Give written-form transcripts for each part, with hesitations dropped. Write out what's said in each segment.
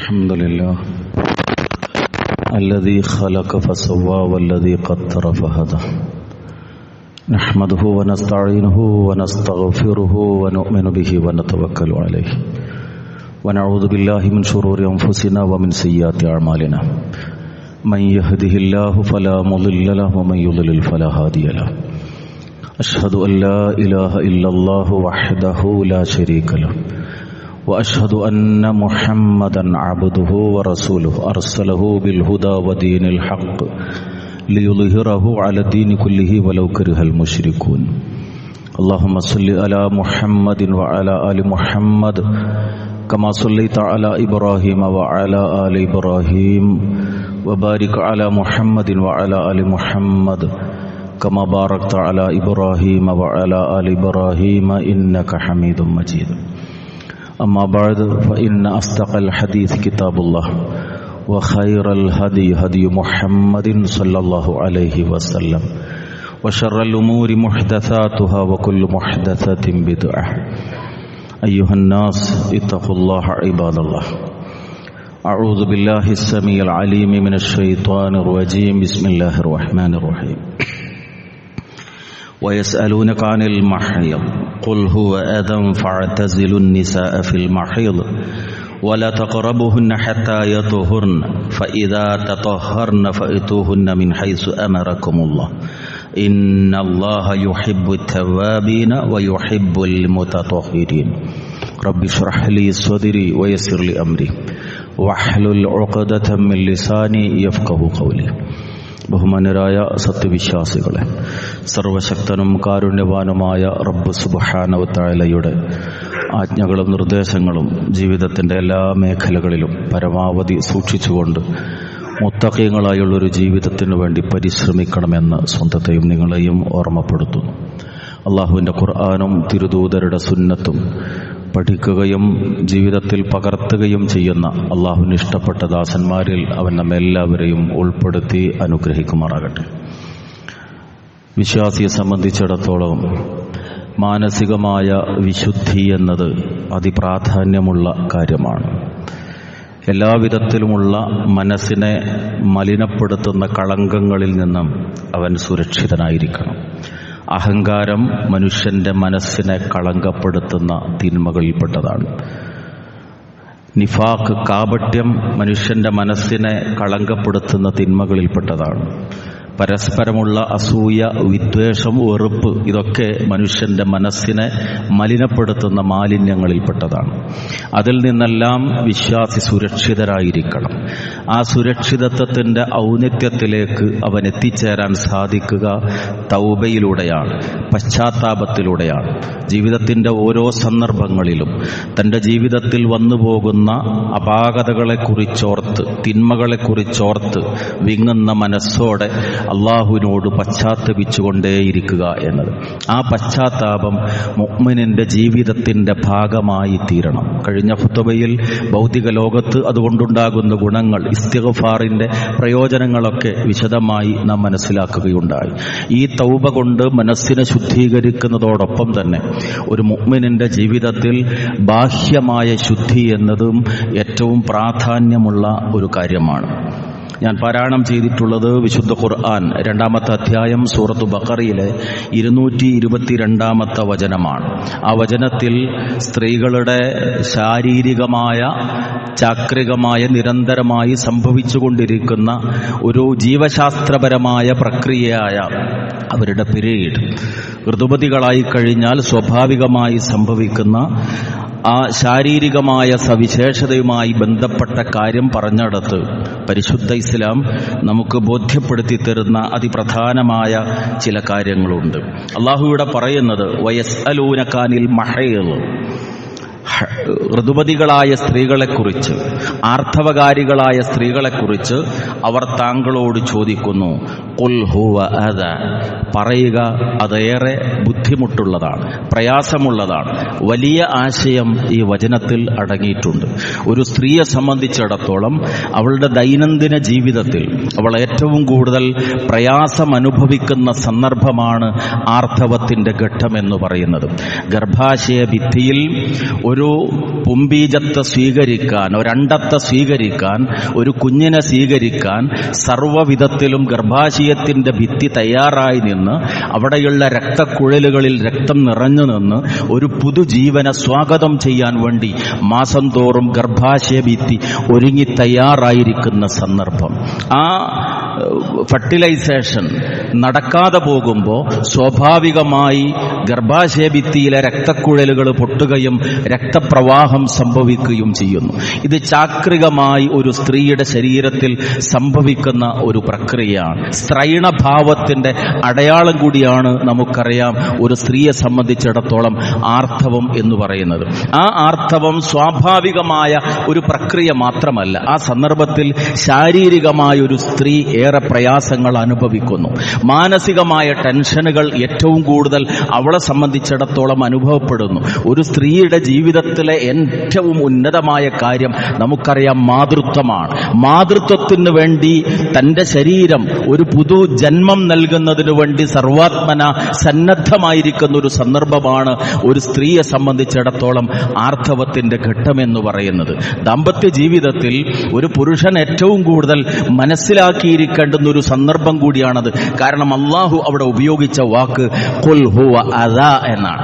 الحمد لله الذي خلق فسوى والذي قدر فهدى نحمده ونستعينه ونستغفره ونؤمن به ونتوكل عليه ونعوذ بالله من شرور أنفسنا ومن سيئات أعمالنا من يهده الله فلا مضل له ومن يضلل فلا هادي له أشهد أن لا إله إلا الله وحده لا شريك له وأشهد أن محمدا عبده ورسوله أرسله بالهدى ودين الحق ليظهره على الدين كله ولو كره المشركون اللهم صل على محمد وعلى آل محمد كما صليت على إبراهيم وعلى آل إبراهيم وبارك على محمد وعلى آل محمد كما باركت على إبراهيم وعلى آل إبراهيم إنك حميد مجيد أما بعد فإن أصدق الحديث كتاب الله وخير الهدي هدي محمد صلى الله عليه وسلم وشر الأمور محدثاتها وكل محدثة بدعة أيها الناس اتقوا الله عباد الله أعوذ بالله السميع العليم من الشيطان الرجيم بسم الله الرحمن الرحيم ويسألونك عن المحيض قل هو أذى فاعتزلوا النساء في المحيض ولا تقربوهن حتى يطهرن فإذا تطهرن فأتوهن من حيث أمركم الله إن الله يحب التوابين ويحب المتطهرين رب اشرح لي صدري ويسر لي أمري واحلل عقدة من لساني يفقهوا قولي ബഹുമാനരായ സത്യവിശ്വാസികളെ, സർവശക്തനും കാരുണ്യവാനുമായ റബ്ബ് സുബ്ഹാനഹു വ തആലയുടെ ആജ്ഞകളും നിർദ്ദേശങ്ങളും ജീവിതത്തിൻ്റെ എല്ലാ മേഖലകളിലും പരമാവധി സൂക്ഷിച്ചുകൊണ്ട് മുത്തഖീങ്ങളായുള്ളൊരു ജീവിതത്തിനു വേണ്ടി പരിശ്രമിക്കണമെന്ന് സ്വന്തത്തെയും നിങ്ങളെയും ഓർമ്മപ്പെടുത്തുന്നു. അള്ളാഹുവിൻ്റെ ഖുർആനും തിരുദൂതരുടെ സുന്നത്തും പഠിക്കുകയും ജീവിതത്തിൽ പകർത്തുകയും ചെയ്യുന്ന അള്ളാഹുവിന് ഇഷ്ടപ്പെട്ട ദാസന്മാരിൽ അവൻ നമ്മെല്ലാവരെയും ഉൾപ്പെടുത്തി അനുഗ്രഹിക്കുമാറാകട്ടെ. വിശ്വാസിയെ സംബന്ധിച്ചിടത്തോളം മാനസികമായ വിശുദ്ധി എന്നത് അതിപ്രാധാന്യമുള്ള കാര്യമാണ്. എല്ലാവിധത്തിലുമുള്ള മനസ്സിനെ മലിനപ്പെടുത്തുന്ന കളങ്കങ്ങളിൽ നിന്നും അവൻ സുരക്ഷിതനായിരിക്കണം. അഹങ്കാരം മനുഷ്യന്റെ മനസ്സിനെ കളങ്കപ്പെടുത്തുന്ന തിന്മകളിൽപ്പെട്ടതാണ്. നിഫാഖ്, കാപട്യം മനുഷ്യന്റെ മനസ്സിനെ കളങ്കപ്പെടുത്തുന്ന തിന്മകളിൽപ്പെട്ടതാണ്. പരസ്പരമുള്ള അസൂയ, വിദ്വേഷം, വെറുപ്പ് ഇതൊക്കെ മനുഷ്യന്റെ മനസ്സിനെ മലിനപ്പെടുത്തുന്ന മാലിന്യങ്ങളിൽപ്പെട്ടതാണ്. അതിൽ നിന്നെല്ലാം വിശ്വാസി സുരക്ഷിതരായിരിക്കണം. ആ സുരക്ഷിതത്വത്തിന്റെ ഔന്നത്യത്തിലേക്ക് അവൻ എത്തിച്ചേരാൻ സാധിക്കുക തൗബയിലൂടെയാണ്, പശ്ചാത്താപത്തിലൂടെയാണ്. ജീവിതത്തിന്റെ ഓരോ സന്ദർഭങ്ങളിലും തന്റെ ജീവിതത്തിൽ വന്നുപോകുന്ന അപാകതകളെക്കുറിച്ചോർത്ത്, തിന്മകളെക്കുറിച്ചോർത്ത് വിങ്ങുന്ന മനസ്സോടെ അള്ളാഹുവിനോട് പശ്ചാത്തപിച്ചുകൊണ്ടേയിരിക്കുക എന്നത്. ആ പശ്ചാത്താപം മുഅ്മിനിന്റെ ജീവിതത്തിന്റെ ഭാഗമായി തീരണം. കഴിഞ്ഞ ഖുതുബയിൽ ഭൗതിക ലോകത്ത് അതുകൊണ്ടുണ്ടാകുന്ന ഗുണങ്ങൾ, ഇസ്തിഗ്ഫാറിന്റെ പ്രയോജനങ്ങളൊക്കെ വിശദമായി നാം മനസ്സിലാക്കുകയുണ്ടായി. ഈ തൗബ കൊണ്ട് മനസ്സിനെ ശുദ്ധീകരിക്കുന്നതോടൊപ്പം തന്നെ ഒരു മുഅ്മിനിന്റെ ജീവിതത്തിൽ ബാഹ്യമായ ശുദ്ധി എന്നതും ഏറ്റവും പ്രാധാന്യമുള്ള ഒരു കാര്യമാണ്. ഞാൻ പാരായണം ചെയ്തിട്ടുള്ളത് വിശുദ്ധ ഖുർആൻ 2-ാമത്തെ അധ്യായം സൂറത്ത് ബഖറയിലെ 222-ാമത്തെ വചനമാണ്. ആ വചനത്തിൽ സ്ത്രീകളുടെ ശാരീരികമായ, ചാക്രികമായ, നിരന്തരമായി സംഭവിച്ചുകൊണ്ടിരിക്കുന്ന ഒരു ജീവശാസ്ത്രപരമായ പ്രക്രിയയായ അവരുടെ പീരീഡ്, ഋതുമതികളായി കഴിഞ്ഞാൽ സ്വാഭാവികമായി സംഭവിക്കുന്ന ആ ശാരീരികമായ സവിശേഷതയുമായി ബന്ധപ്പെട്ട കാര്യം പറഞ്ഞിടത്ത് പരിശുദ്ധ ഇസ്ലാം നമുക്ക് ബോധ്യപ്പെടുത്തി തരുന്ന അതിപ്രധാനമായ ചില കാര്യങ്ങളുണ്ട്. അള്ളാഹു ഇവിടെ പറയുന്നത് വയസ്അലൂനക അനിൽ മഹീദ്, ഋതുമതികളായ സ്ത്രീകളെക്കുറിച്ച്, ആർത്തവകാരികളായ സ്ത്രീകളെക്കുറിച്ച് അവർ താങ്കളോട് ചോദിക്കുന്നു. ഖുൽ ഹുവ അദ, പറയുക അതേറെ ബുദ്ധിമുട്ടുള്ളതാണ്, പ്രയാസമുള്ളതാണ്. വലിയ ആശയം ഈ വചനത്തിൽ അടങ്ങിയിട്ടുണ്ട്. ഒരു സ്ത്രീയെ സംബന്ധിച്ചിടത്തോളം അവളുടെ ദൈനംദിന ജീവിതത്തിൽ അവൾ ഏറ്റവും കൂടുതൽ പ്രയാസം അനുഭവിക്കുന്ന സന്ദർഭമാണ് ആർത്തവത്തിന്റെ ഘട്ടമെന്ന് പറയുന്നത്. ഗർഭാശയ ഭിത്തിയിൽ ഒരു പുംബീജത്തെ സ്വീകരിക്കാൻ, ഒരണ്ടത്തെ സ്വീകരിക്കാൻ, ഒരു കുഞ്ഞിനെ സ്വീകരിക്കാൻ സർവ്വവിധത്തിലും ഗർഭാശയത്തിന്റെ ഭിത്തി തയ്യാറായി നിന്ന് അവിടെയുള്ള രക്തക്കുഴലുകളിൽ രക്തം നിറഞ്ഞു നിന്ന് ഒരു പുതുജീവനെ സ്വാഗതം ചെയ്യാൻ വേണ്ടി മാസം തോറും ഗർഭാശയ ഭിത്തി ഒരുങ്ങി തയ്യാറായിരിക്കുന്ന സന്ദർഭം. ആ ഫെർട്ടിലൈസേഷൻ നടക്കാതെ പോകുമ്പോൾ സ്വാഭാവികമായി ഗർഭാശയഭിത്തിയിലെ രക്തക്കുഴലുകൾ പൊട്ടുകയും രക്തപ്രവാഹം സംഭവിക്കുകയും ചെയ്യുന്നു. ഇത് ചാക്രികമായി ഒരു സ്ത്രീയുടെ ശരീരത്തിൽ സംഭവിക്കുന്ന ഒരു പ്രക്രിയയാണ്. സ്ത്രൈണഭാവത്തിന്റെ അടയാളം കൂടിയാണ് നമുക്കറിയാം ഒരു സ്ത്രീയെ സംബന്ധിച്ചിടത്തോളം ആർത്തവം എന്ന് പറയുന്നത്. ആ ആർത്തവം സ്വാഭാവികമായ ഒരു പ്രക്രിയ മാത്രമല്ല. ആ സന്ദർഭത്തിൽ ശാരീരികമായ ഒരു സ്ത്രീ ഏറെ പ്രയാസങ്ങൾ അനുഭവിക്കുന്നു. മാനസികമായ ടെൻഷനുകൾ ഏറ്റവും കൂടുതൽ അവളെ സംബന്ധിച്ചിടത്തോളം അനുഭവപ്പെടുന്നു. ഒരു സ്ത്രീയുടെ ജീവിതത്തിലെ ഏറ്റവും ഉന്നതമായ കാര്യം നമുക്കറിയാം മാതൃത്വമാണ്. മാതൃത്വത്തിന് വേണ്ടി തന്റെ ശരീരം ഒരു പുതു ജന്മം നൽകുന്നതിന് വേണ്ടി സർവാത്മന സന്നദ്ധമായിരിക്കുന്ന ഒരു സന്ദർഭമാണ് ഒരു സ്ത്രീയെ സംബന്ധിച്ചിടത്തോളം ആർത്തവത്തിന്റെ ഘട്ടമെന്ന് പറയുന്നത്. ദാമ്പത്യ ജീവിതത്തിൽ ഒരു പുരുഷൻ ഏറ്റവും കൂടുതൽ മനസ്സിലാക്കിയിരിക്കേണ്ടുന്ന ഒരു സന്ദർഭം കൂടിയാണത്. കാരണം അല്ലാഹു അവിടെ ഉപയോഗിച്ച വാക്ക് ഖുൽ ഹുവ അദാ എന്നാണ്.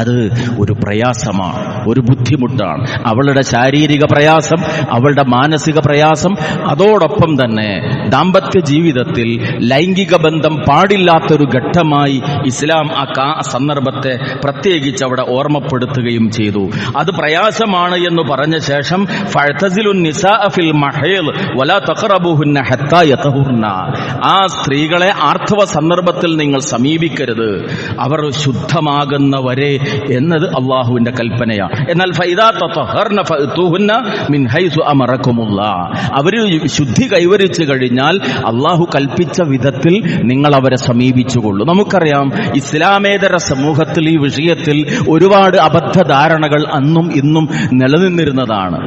അത് ഒരു പ്രയാസമാണ്, ഒരു ബുദ്ധിമുട്ടാണ്. അവളുടെ ശാരീരിക പ്രയാസം, അവളുടെ മാനസിക പ്രയാസം, അതോടൊപ്പം തന്നെ ദാമ്പത്യ ജീവിതത്തിൽ ലൈംഗിക ബന്ധം പാടില്ലാത്തൊരു ഘട്ടമായി ഇസ്ലാം ആ സന്ദർഭത്തെ പ്രത്യേകിച്ച് അവിടെ ഓർമ്മപ്പെടുത്തുകയും ചെയ്തു. അത് പ്രയാസമാണ് എന്ന് പറഞ്ഞ ശേഷം ഫഅ്തസിലുൻ നിസാഅ ഫിൽ മഹീദ് വലാ തഖറബൂഹുന്ന ഹത്താ യതഹുർന, ആ സ്ത്രീകളെ ആർത്തവ സന്ദർഭത്തിൽ നിങ്ങൾ സമീപിക്കരുത്, അവർ ശുദ്ധമാകുന്നവരെ എന്നത് അള്ളാഹുവിന്റെ കൽപ്പനയാണ്. എന്നാൽ ഫൈദാ തതഹർന ഫഅ്തൂഹുന്ന മിൻ ഹൈസു അമറകുമുല്ലാഹ്, അവർ ശുദ്ധി കൈവരിച്ചു കഴിഞ്ഞാൽ അള്ളാഹു കൽപ്പിച്ച വിധത്തിൽ നിങ്ങൾ അവരെ സമീപിച്ചുകൊള്ളൂ. നമുക്കറിയാം ഇസ്ലാമേതര സമൂഹത്തിൽ ഈ വിഷയത്തിൽ ഒരുപാട് അബദ്ധധാരണകൾ അന്നും ഇന്നും നിലനിന്നിരുന്നതാണ്.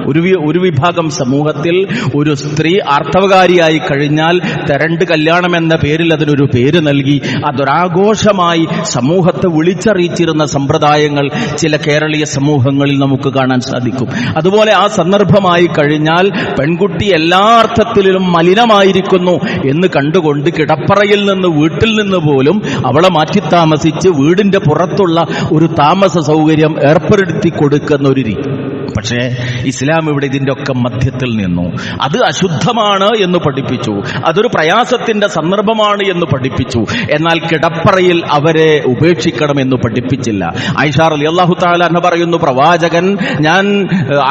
ഒരു വിഭാഗം സമൂഹത്തിൽ ഒരു സ്ത്രീ ആർത്തവകാരിയായി കഴിഞ്ഞാൽ തെരണ്ട് കല്യാണം എന്ന പേരിൽ അതിനൊരു പേര് നൽകി അതൊരാഘോഷമായി സമൂഹത്തെ വിളിച്ചറിയിച്ചിരുന്ന സമ്പ്രദായങ്ങൾ ചില കേരളീയ സമൂഹങ്ങളിൽ നമുക്ക് കാണാൻ സാധിക്കും. അതുപോലെ ആ സന്ദർഭമായി കഴിഞ്ഞാൽ പെൺകുട്ടി എല്ലാ അർത്ഥത്തിലും മലിനമായിരിക്കുന്നു എന്ന് കണ്ടുകൊണ്ട് കിടപ്പറയിൽ നിന്ന്, വീട്ടിൽ നിന്ന് പോലും അവളെ മാറ്റി താമസിച്ച് വീടിന്റെ പുറത്തുള്ള ഒരു താമസ സൗകര്യം ഏർപ്പെടുത്തി കൊടുക്കുന്ന ഒരു രീതി. പക്ഷേ ഇസ്ലാം ഇവിടെ ഇതിന്റെ ഒക്കെ മധ്യത്തിൽ നിന്നു. അത് അശുദ്ധമാണ് എന്ന് പഠിപ്പിച്ചു, അതൊരു പ്രയാസത്തിന്റെ സന്ദർഭമാണ് എന്ന് പഠിപ്പിച്ചു. എന്നാൽ കിടപ്പറയിൽ അവരെ ഉപേക്ഷിക്കണം എന്ന് പഠിപ്പിച്ചില്ല. ആയിഷ റളിയല്ലാഹു തആല അൻഹ പറയുന്നു, പ്രവാചകൻ ഞാൻ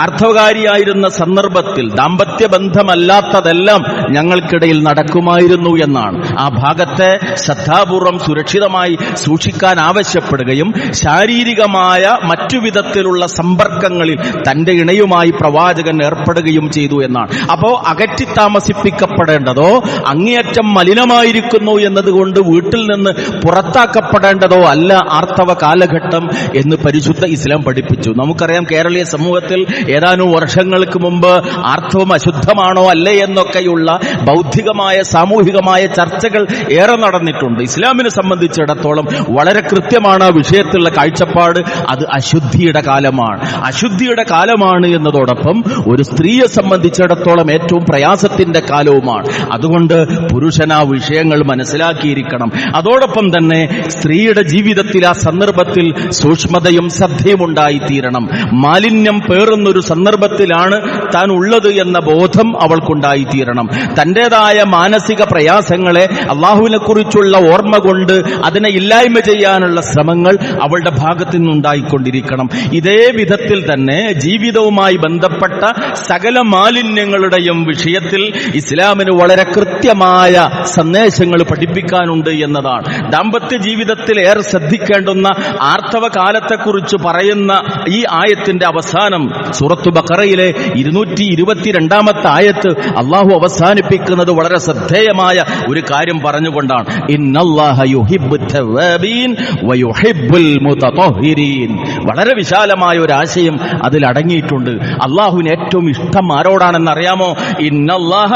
ആർത്തവകാരിയായിരുന്ന സന്ദർഭത്തിൽ ദാമ്പത്യ ബന്ധമല്ലാത്തതെല്ലാം ഞങ്ങൾക്കിടയിൽ നടക്കുമായിരുന്നു എന്നാണ്. ആ ഭാഗത്തെ ശ്രദ്ധാപൂർവം സുരക്ഷിതമായി സൂക്ഷിക്കാൻ ആവശ്യപ്പെടുകയും ശാരീരികമായ മറ്റു വിധത്തിലുള്ള സമ്പർക്കങ്ങളിൽ തന്റെ ഇണയുമായി പ്രവാചകൻ ഏർപ്പെടുകയും ചെയ്തു എന്നാണ്. അപ്പോ അകറ്റി താമസിപ്പിക്കപ്പെടേണ്ടതോ അങ്ങേയറ്റം മലിനമായിരിക്കുന്നു എന്നതുകൊണ്ട് വീട്ടിൽ നിന്ന് പുറത്താക്കപ്പെടേണ്ടതോ അല്ല ആർത്തവ കാലഘട്ടം എന്ന് പരിശുദ്ധ ഇസ്ലാം പഠിപ്പിച്ചു. നമുക്കറിയാം കേരളീയ സമൂഹത്തിൽ ഏതാനും വർഷങ്ങൾക്ക് മുമ്പ് ആർത്തവം അശുദ്ധമാണോ അല്ലേ എന്നൊക്കെയുള്ള ബൗദ്ധികമായ സാമൂഹികമായ ചർച്ചകൾ ഏറെ നടന്നിട്ടുണ്ട്. ഇസ്ലാമിനെ സംബന്ധിച്ചിടത്തോളം വളരെ കൃത്യമാണ് ആ വിഷയത്തിലുള്ള കാഴ്ചപ്പാട്. അത് അശുദ്ധിയുടെ കാലമാണ്, അശുദ്ധിയുടെ കാലമാണ് എന്നതോടൊപ്പം ഒരു സ്ത്രീയെ സംബന്ധിച്ചിടത്തോളം ഏറ്റവും പ്രയാസത്തിന്റെ കാലവുമാണ്. അതുകൊണ്ട് പുരുഷൻ ആ വിഷയങ്ങൾ മനസ്സിലാക്കിയിരിക്കണം. അതോടൊപ്പം തന്നെ സ്ത്രീയുടെ ജീവിതത്തിൽ ആ സന്ദർഭത്തിൽ സൂക്ഷ്മതയും ശ്രദ്ധയും ഉണ്ടായിത്തീരണം. മാലിന്യം പേറുന്നൊരു സന്ദർഭത്തിലാണ് താൻ ഉള്ളത് എന്ന ബോധം അവൾക്കുണ്ടായിത്തീരണം. തന്റേതായ മാനസിക പ്രയാസങ്ങളെ അള്ളാഹുവിനെ കുറിച്ചുള്ള ഓർമ്മ കൊണ്ട് അതിനെ ഇല്ലായ്മ ചെയ്യാനുള്ള ശ്രമങ്ങൾ അവളുടെ ഭാഗത്തു നിന്നുണ്ടായിക്കൊണ്ടിരിക്കണം. ഇതേ വിധത്തിൽ തന്നെ ജീവിതവുമായി ബന്ധപ്പെട്ട സകല മാലിന്യങ്ങളുടെയും വിഷയത്തിൽ ഇസ്ലാമിന് വളരെ കൃത്യമായ സന്ദേശങ്ങൾ പഠിപ്പിക്കാനുണ്ട് എന്നതാണ്. ദാമ്പത്യ ജീവിതത്തിൽ ഏറെ ശ്രദ്ധിക്കേണ്ടുന്ന ആർത്തവ കാലത്തെക്കുറിച്ച് പറയുന്ന ഈ ആയത്തിന്റെ അവസാനം സൂറത്തു ബഖറയിലെ 222 ആയത്ത് അള്ളാഹു അവസാനിപ്പിക്കുന്നത് വളരെ ശ്രദ്ധേയമായ ഒരു കാര്യം പറഞ്ഞുകൊണ്ടാണ്. ഇന്നല്ലാഹ യുഹിബ്ബുത് തവ്വാബീൻ വയുഹിബ്ബുൽ മുതതഹിരീൻ. വളരെ വിശാലമായ ഒരു ആശയം അതിൽ അടങ്ങിയിട്ടുണ്ട്. അള്ളാഹുവിന് ഏറ്റവും ഇഷ്ടം ആരോടാണെന്ന് അറിയാമോ? ഇന്നല്ലാഹ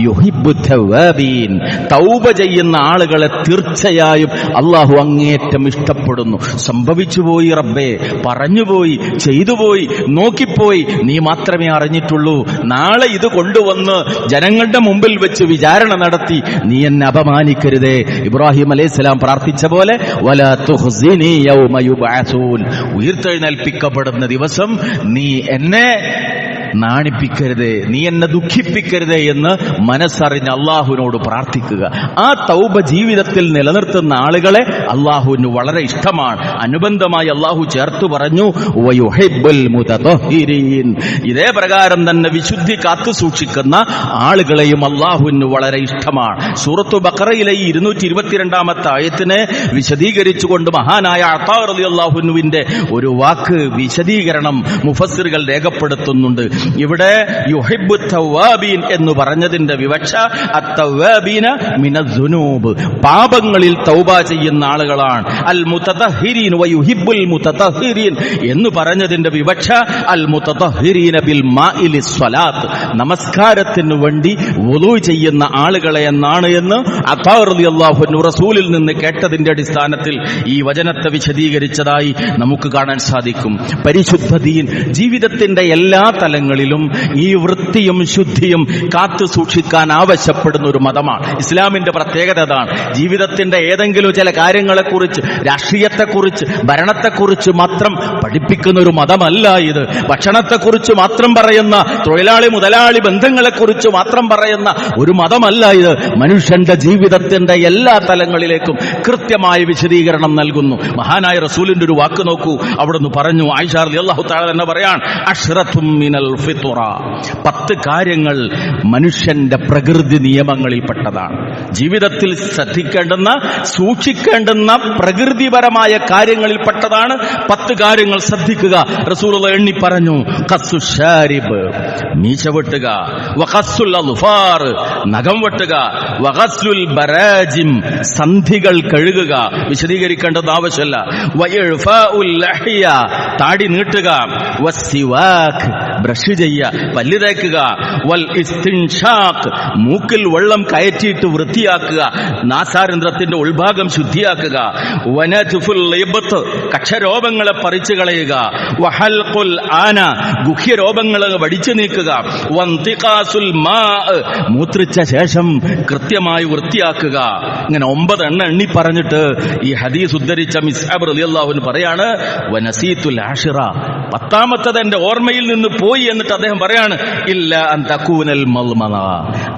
യുഹിബ്ബുത് തവ്വാബീൻ. തൗബ ചെയ്യുന്ന ആളുകളെ തീർച്ചയായും അള്ളാഹു അങ്ങേയറ്റം ഇഷ്ടപ്പെടുന്നു. സംഭവിച്ചുപോയി റബ്ബേ, പറഞ്ഞുപോയി, ചെയ്തുപോയി, നോക്കിപ്പോയി, നീ മാത്രമേ അറിഞ്ഞിട്ടുള്ളൂ. നാളെ ഇത് കൊണ്ടുവന്ന് ജനങ്ങളുടെ മുമ്പിൽ വെച്ച് വിചാരണ നടത്തി നീ എന്നെ അപമാനിക്കരുതേ. ഇബ്രാഹിം അലൈഹിസ്സലാം പ്രാർത്ഥിച്ച പോലെ വലാ തുഖ്സിനി യൗമ യുബ്അസൂൻ. ഉയർത്തെഴുന്നേൽപ്പിക്കപ്പെടുന്ന ദിവസം നീ എന്നെ നാണിപ്പിക്കരുതേ, നീ എന്നെ ദുഃഖിപ്പിക്കരുതേ എന്ന് മനസ്സറിഞ്ഞ് അള്ളാഹുവിനോട് പ്രാർത്ഥിക്കുക. ആ തൗബ ജീവിതത്തിൽ നിലനിർത്തുന്ന ആളുകളെ അള്ളാഹുവിന് വളരെ ഇഷ്ടമാണ്. അനുബന്ധമായി അള്ളാഹു ചേർത്തു പറഞ്ഞു വയുഹിബ്ബുൽ മുതതഹിരീൻ. ഇതേ പ്രകാരം തന്നെ വിശുദ്ധി കാത്തു സൂക്ഷിക്കുന്ന ആളുകളെയും അള്ളാഹുവിന് വളരെ ഇഷ്ടമാണ്. സൂറത്തു ബഖറയിലെ 222 ആയത്തിനെ വിശദീകരിച്ചുകൊണ്ട് മഹാനായ അത്താ റളിയല്ലാഹു അൻഹുവിന്റെ ഒരു വാക്ക് വിശദീകരണം മുഫസ്സിറുകൾ രേഖപ്പെടുത്തുന്നുണ്ട്. ഇവിടെ യുഹിബ്ബുത് തവ്വാബീൻ എന്ന് പറഞ്ഞതിന്റെ വിവക്ഷ അത്തവ്വാബീന മിനസ്സുനൂബ്, പാപങ്ങളിൽ തൗബ ചെയ്യുന്ന ആളുകളാണ്. അൽ മുതതഹിരീൻ വയുഹിബ്ബുൽ മുതതഹിരീൻ എന്ന് പറഞ്ഞതിന്റെ വിവക്ഷ അൽ മുതതഹിരീന ബിൽ മാഇ ലിസ്സലാത്ത്, നമസ്കാരത്തിന് വേണ്ടി വുളൂ ചെയ്യുന്ന ആളുകളെ എന്നാണ് എന്ന് അത്താ റളിയല്ലാഹു അൻഹു റസൂലിൽ നിന്ന് കേട്ടതിന്റെ അടിസ്ഥാനത്തിൽ ഈ വചനത്തെ വിശദീകരിച്ചതായി നമുക്ക് കാണാൻ സാധിക്കും. പരിശുദ്ധ ദീൻ ജീവിതത്തിന്റെ എല്ലാ തലങ്ങളിലും ഈ വൃത്തിയും ശുദ്ധിയും കാത്തു സൂക്ഷിക്കാൻ ആവശ്യപ്പെടുന്ന ഒരു മതമാണ്. ഇസ്ലാമിന്റെ പ്രത്യേകത അതാണ്. ജീവിതത്തിന്റെ ഏതെങ്കിലും ചില കാര്യങ്ങളെക്കുറിച്ച്, രാഷ്ട്രീയത്തെക്കുറിച്ച്, ഭരണത്തെക്കുറിച്ച് മാത്രം പഠിപ്പിക്കുന്ന ഒരു മതമല്ല ഇത്. ഭക്ഷണത്തെക്കുറിച്ച് മാത്രം പറയുന്ന, തൊഴിലാളി മുതലാളി ബന്ധങ്ങളെക്കുറിച്ച് മാത്രം പറയുന്ന ഒരു മതമല്ല ഇത്. മനുഷ്യന്റെ ജീവിതത്തിന്റെ എല്ലാ തലങ്ങളിലേക്കും കൃത്യമായ വിശദീകരണം നൽകുന്നു. മഹാനായ റസൂലിന്റെ ഒരു വാക്ക് നോക്കൂ. അവിടുന്ന് പറഞ്ഞു, ആയിഷ റളിയല്ലാഹു തആല തന്നെ പറയാൻ, അശ്റത്തും മിനൽ ഫിത്റ, 10 കാര്യങ്ങൾ മനുഷ്യന്റെ പ്രകൃതി നിയമങ്ങളിൽപ്പെട്ടതാണ്. ജീവിതത്തിൽ ശ്രദ്ധിക്കേണ്ടുന്ന, സൂക്ഷിക്കേണ്ടുന്ന പ്രകൃതിപരമായ കാര്യങ്ങളിൽപ്പെട്ടതാണ് 10 കാര്യങ്ങൾ. ശ്രദ്ധിക്കുക. റസൂലുള്ളാഹി എണ്ണി പറഞ്ഞു, ഖസ്സു ശാരിബ്, മീശ വെട്ടുക, വഖസ്സുൽ അദ്ഫാർ, നഖം വെട്ടുക, വഖസ്സുൽ ബറാജിം, സന്ധികൾ കഴുകുക, വിശദീകരിക്കേണ്ടത് ആവശ്യമില്ല, വഇഫാഉൽ ലഹിയ, താടി നീട്ടുക, വസ്സിവാക്, ബ്രഷ് ചെയ്യുക, പല്ല് തേക്കുക, വൽ ഇസ്തിൻഷാഖ്, മൂക്കിൽ വെള്ളം കയറ്റിയിട്ട് വൃത്തിയാക്കുക, നാസാരന്ധ്രത്തിന്റെ ഉൾഭാഗം ശുദ്ധിയാക്കുക, വനതുഫുൽ ലിബ്ത്, കക്ഷരോഗങ്ങളെ പറിച്ചു കളയുക, വഹൽഖുൽ ആന, ഗുഹ്യരോഗങ്ങളെ വടിച്ചു നീക്കുക, വന്തിഖാസുൽ മാ, മൂത്രിച്ച ശേഷം കൃത്യമായി വൃത്തിയാക്കുക. ഇങ്ങനെ 9 എണ്ണി പറഞ്ഞിട്ട് ഈ ഹദീസ് ഉദ്ധരിച്ച മിസ്അബ് റളിയല്ലാഹു അൻഹു പറയാണ്, വനസീതുൽ ആഷിറ, 10ാമത്തത് എന്റെ ഓർമ്മയിൽ നിന്ന് പോയി എന്നിട്ട് അദ്ദേഹം പറയാണ്, ഇല്ല അൻ തകൂനൽ മൽമന,